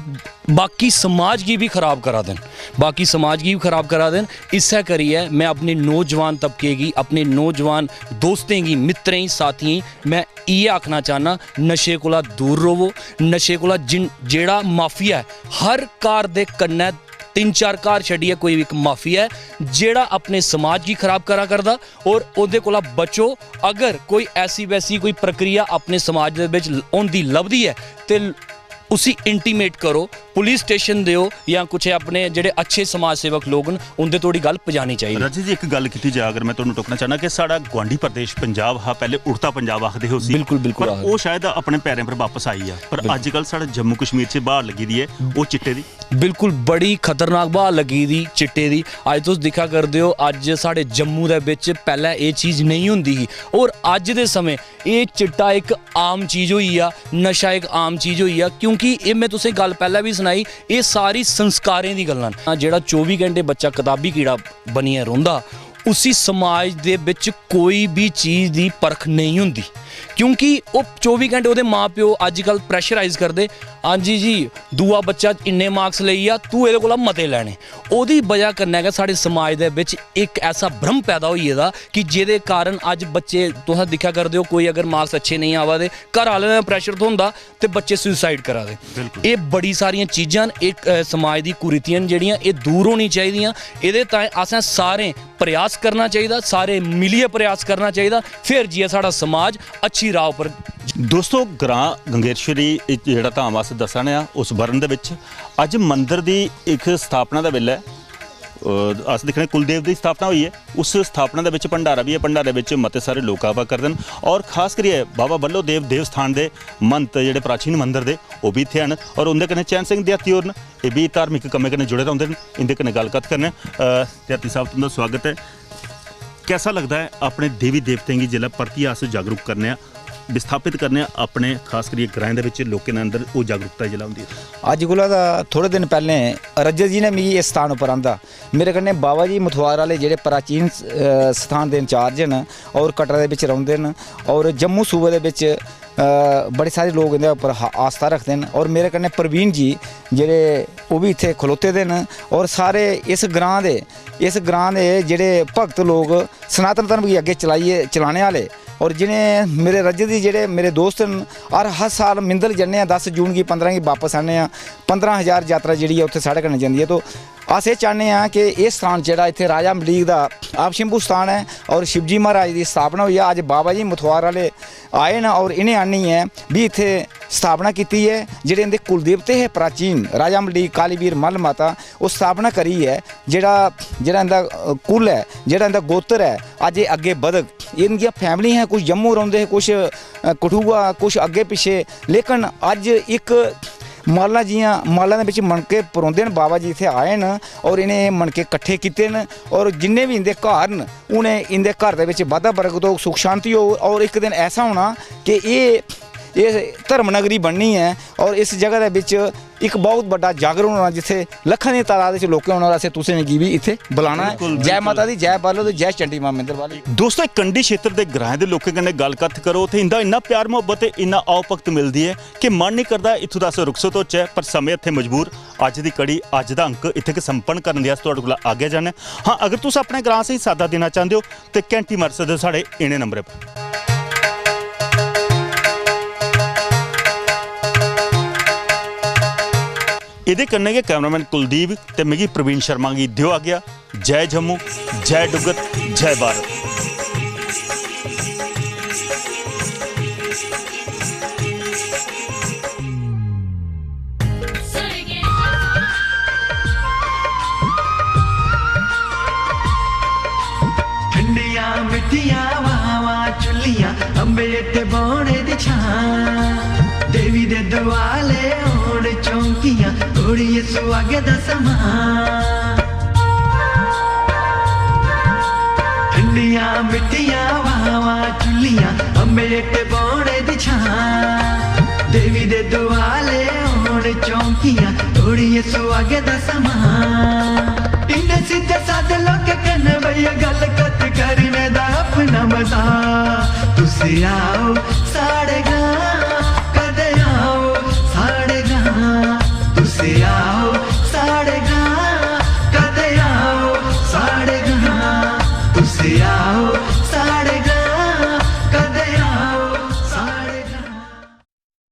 बाकी समाज की भी खराब करा देन, बाकी समाज की भी खराब करा देन। इस्सै करियै मैं अपने नौजवान तबके गी, अपने नौजवान दोस्तें गी, मित्रें गी, साथियें मैं इ'यै आखना चाहना, नशे कोला दूर रवो। नशे कोला जेड़ा माफिया है, हर घर दे कन्नै 3-4 घर छड्डियै कोई एक माफिया है जेड़ा अपने समाज की खराब करा करदा, और ओहदे कोला बचो। अगर कोई ऐसी वैसी कोई प्रक्रिया अपने समाज दे विच होंदी लभदी है ते उसी इंटीमेट करो, पुलिस स्टेशन दिओ, या कुछ अपने जेडे अच्छे समाज सेवक लोग न उनदे थोड़ी गल पजानी चाहिए। रजी जी, एक गल की जाए अगर मैं तुहानू टोकना चाहना कि साड़ा गुआढ़ी प्रदेश पंजाब हा, पहले उड़ता पंजाब आखदे हो सी, बिल्कुल बिल्कुल, पर वो शायद अपने पैरों पर वापस आई है। पर अजकल साढ़े जम्मू कश्मीर च बहार लगी दी है वो चिट्टे दी, बिल्कुल बड़ी खतरनाक बहार लगी दी चिट्टे दी। अज तुस दिक्खा करदे हो, अज साढ़े जम्मू दे विच पहले ये चीज़ नहीं हुंदी ही, और अज दे समय ये चिट्टा एक आम चीज़ होई आ, नशा एक आम चीज़ होई आ। क्योंकि ये मैं तुसें गल पहले भी सुनाई, ये सारी संस्कारें दी गल्लां न। जेड़ा 24 घंटे बच्चा किताबी कीड़ा बनियै रौंदा, उसी समाज दे विच कोई भी चीज़ दी परख नहीं हुंदी, क्योंकि वो 24 घंटे ਉਹਦੇ माँ प्यो अजकल प्रैशराइज करते, हाँ जी दूआ बच्चा इन्ने मार्क्स लेई आ, तू एह्दे कोला मते लैने। ओह्दी वजह कन्नै गै साढ़े समाज दे बिच एक ऐसा भ्रम पैदा होई गेदा कि जेह्दे कारण अज बच्चे तुस दिक्खा करदे हो, कोई अगर मार्क्स अच्छे नहीं आवा दे, घर आह्लें दा प्रैशर थ्होंदा ते बच्चे सुसाइड करा दे। एह् बड़ी सारियां चीज़ां न, एक समाज दी कुरीतियां जेह्ड़ियां एह् दूर होनी चाहिदियां। एह्दे ताईं असें सारें प्रयास करना चाहिदा, सारे मिलियै प्रयास करना चाहिदा, फिर जाइयै साढ़ा समाज अच्छी राह पर। दोस्तों, ग्रां गंगेश्वरी जेहड़ा धाम अस दस्सने आ, उस बरन दे विच अज मंदिर दी एक स्थापना दा वेला है। अस दिक्खने कुलदेव की स्थापना हुई है, उस स्थापना दे विच भंडारा भी है, भंडारे विच मते सारे लोग आवा करदे न, और खास करियै बाबा बल्लो देव देवस्थान दे महंत जेहड़े प्राचीन मंदिर दे वो भी इत्थे न, और उंदे कन्नै चैन सिंह देहाती होर न, ये भी धार्मिक कम्में कन्नै जुड़े रौंह्दे न। इंदे कन्नै गलबात करने। देहाती साहब, तुंदा स्वागत है। कैसा लगता है अपने देवी देवतें गी जिल्लै परतियै अस जागरूक करने, विस्थापित करने अपने खास करियै ग्राएं दे विच लोकें दे अंदर वो जागरूकता जिल्लै होंदी है? अज कोला थोड़े दिन पहले रजत जी ने मिगी इस स्थान उप्पर आंदा, मेरे कन्नै बाबा जी मथुआर वाले जेह्ड़े प्राचीन स्थान दे इंचार्ज न और कटरा दे विच रौंह्दे न, और जम्मू सूबे दे विच बड़े सारे लोग इंदे उप्पर आस्था रखते हैं। और मेरे कन्नै प्रवीण जी जेह्ड़े वो भी इत्थे खलोते दे न, और सारे इस ग्रां दे जेह्ड़े भगत लोग सनातन धर्म गी अग्गे चलाने आह्ले, और जिन्हें मेरे रजत जी जेह्ड़े मेरे दोस्त न, हर साल मिंदल जन्ने 10 जून गी 15 गी वापस आने, 15,000 यात्रा जी है उत्थे साढ़े कन्नै जंदी है। तो अस ये चाहते हैं कि ये स्थान जेह्ड़ा इत्थे राजा मलीक दा आप शंभू स्थान है, और शिवजी महाराज की स्थापना हुई है। अज बाबा जी मथुआर वाले आए न, और इन्हें आनियै भी इत्थे स्थापना की है। जेह्ड़े इंदे कुलदेवते है प्राचीन राजा मलीक कालीवीर मल माता, वो स्थापना करी है। जेह्ड़ा इंदा कुल है, जेह्ड़ा इंदा गोत्र है, अज ये अग्गे बधग। इनकी फैमिली हैं, कुछ जम्मू रौंह्दे, कुछ कठुआ, कुछ अग्गे पिछे, लेकिन अज एक माला जियां माला दे विच मनके परोंदे न बाबा जी इत्थे आए न और इन्हें मनके इकट्ठे कीते न और जिन्ने भी इंदे घर न उन्हें इंदे घर दे विच वाधा बरकत हो सुख शांति हो और एक दिन ऐसा होना कि ये धर्म नगरी बननी है और इस जगह दे विच एक बहुत बड़ा जागरण होना जिथे लखां दी तादाद विच लोक होना असें तुसें मिगी भी इत्थे बुलाना है। जय माता दी जय बालो ते जय चंडी मां मिंदर वाली। दोस्तों कंडी क्षेत्र के ग्रां के लोगों कन्नै गलबात करो तो इंदा इन्ना प्यार मुहब्बत इन्ना आओ भगत मिलती है कि मन नहीं करता इत्थों दा रुखसत होचे पर समय इत्थे मजबूर अज दी कड़ी अज दा अंक इत्थे के संपन्न करने दी अस तुहाडे कोल आगे जाने। हाँ अगर तुस अपने ग्रां से सादा देना चाहते हो तो घंटी मार सकदे हो साढ़े इन्हें नंबर पर। इहदे कन्नै गै कैमरामैन कुलदीप ते मिगी प्रवीण शर्मा गी दिओ आ गया। जय जम्मू जय डुग्गर जय भारत। ठंडिया मिठिया वावा चुलियां अंबे ते बौणे दी छां देवी दे दुआले होण चौंकियां घोड़िए सुहागे दा समान ठंडिया मिठिया वावा चुलियां अंबे ते बौणे दी छां देवी दे दुआले होण चौंकियां घोड़िए सुहागे दा समान इन्ने सीधे साधे लोग कन भैया गल कत करने दा अपना मजा तुसी आओ साढ़े गां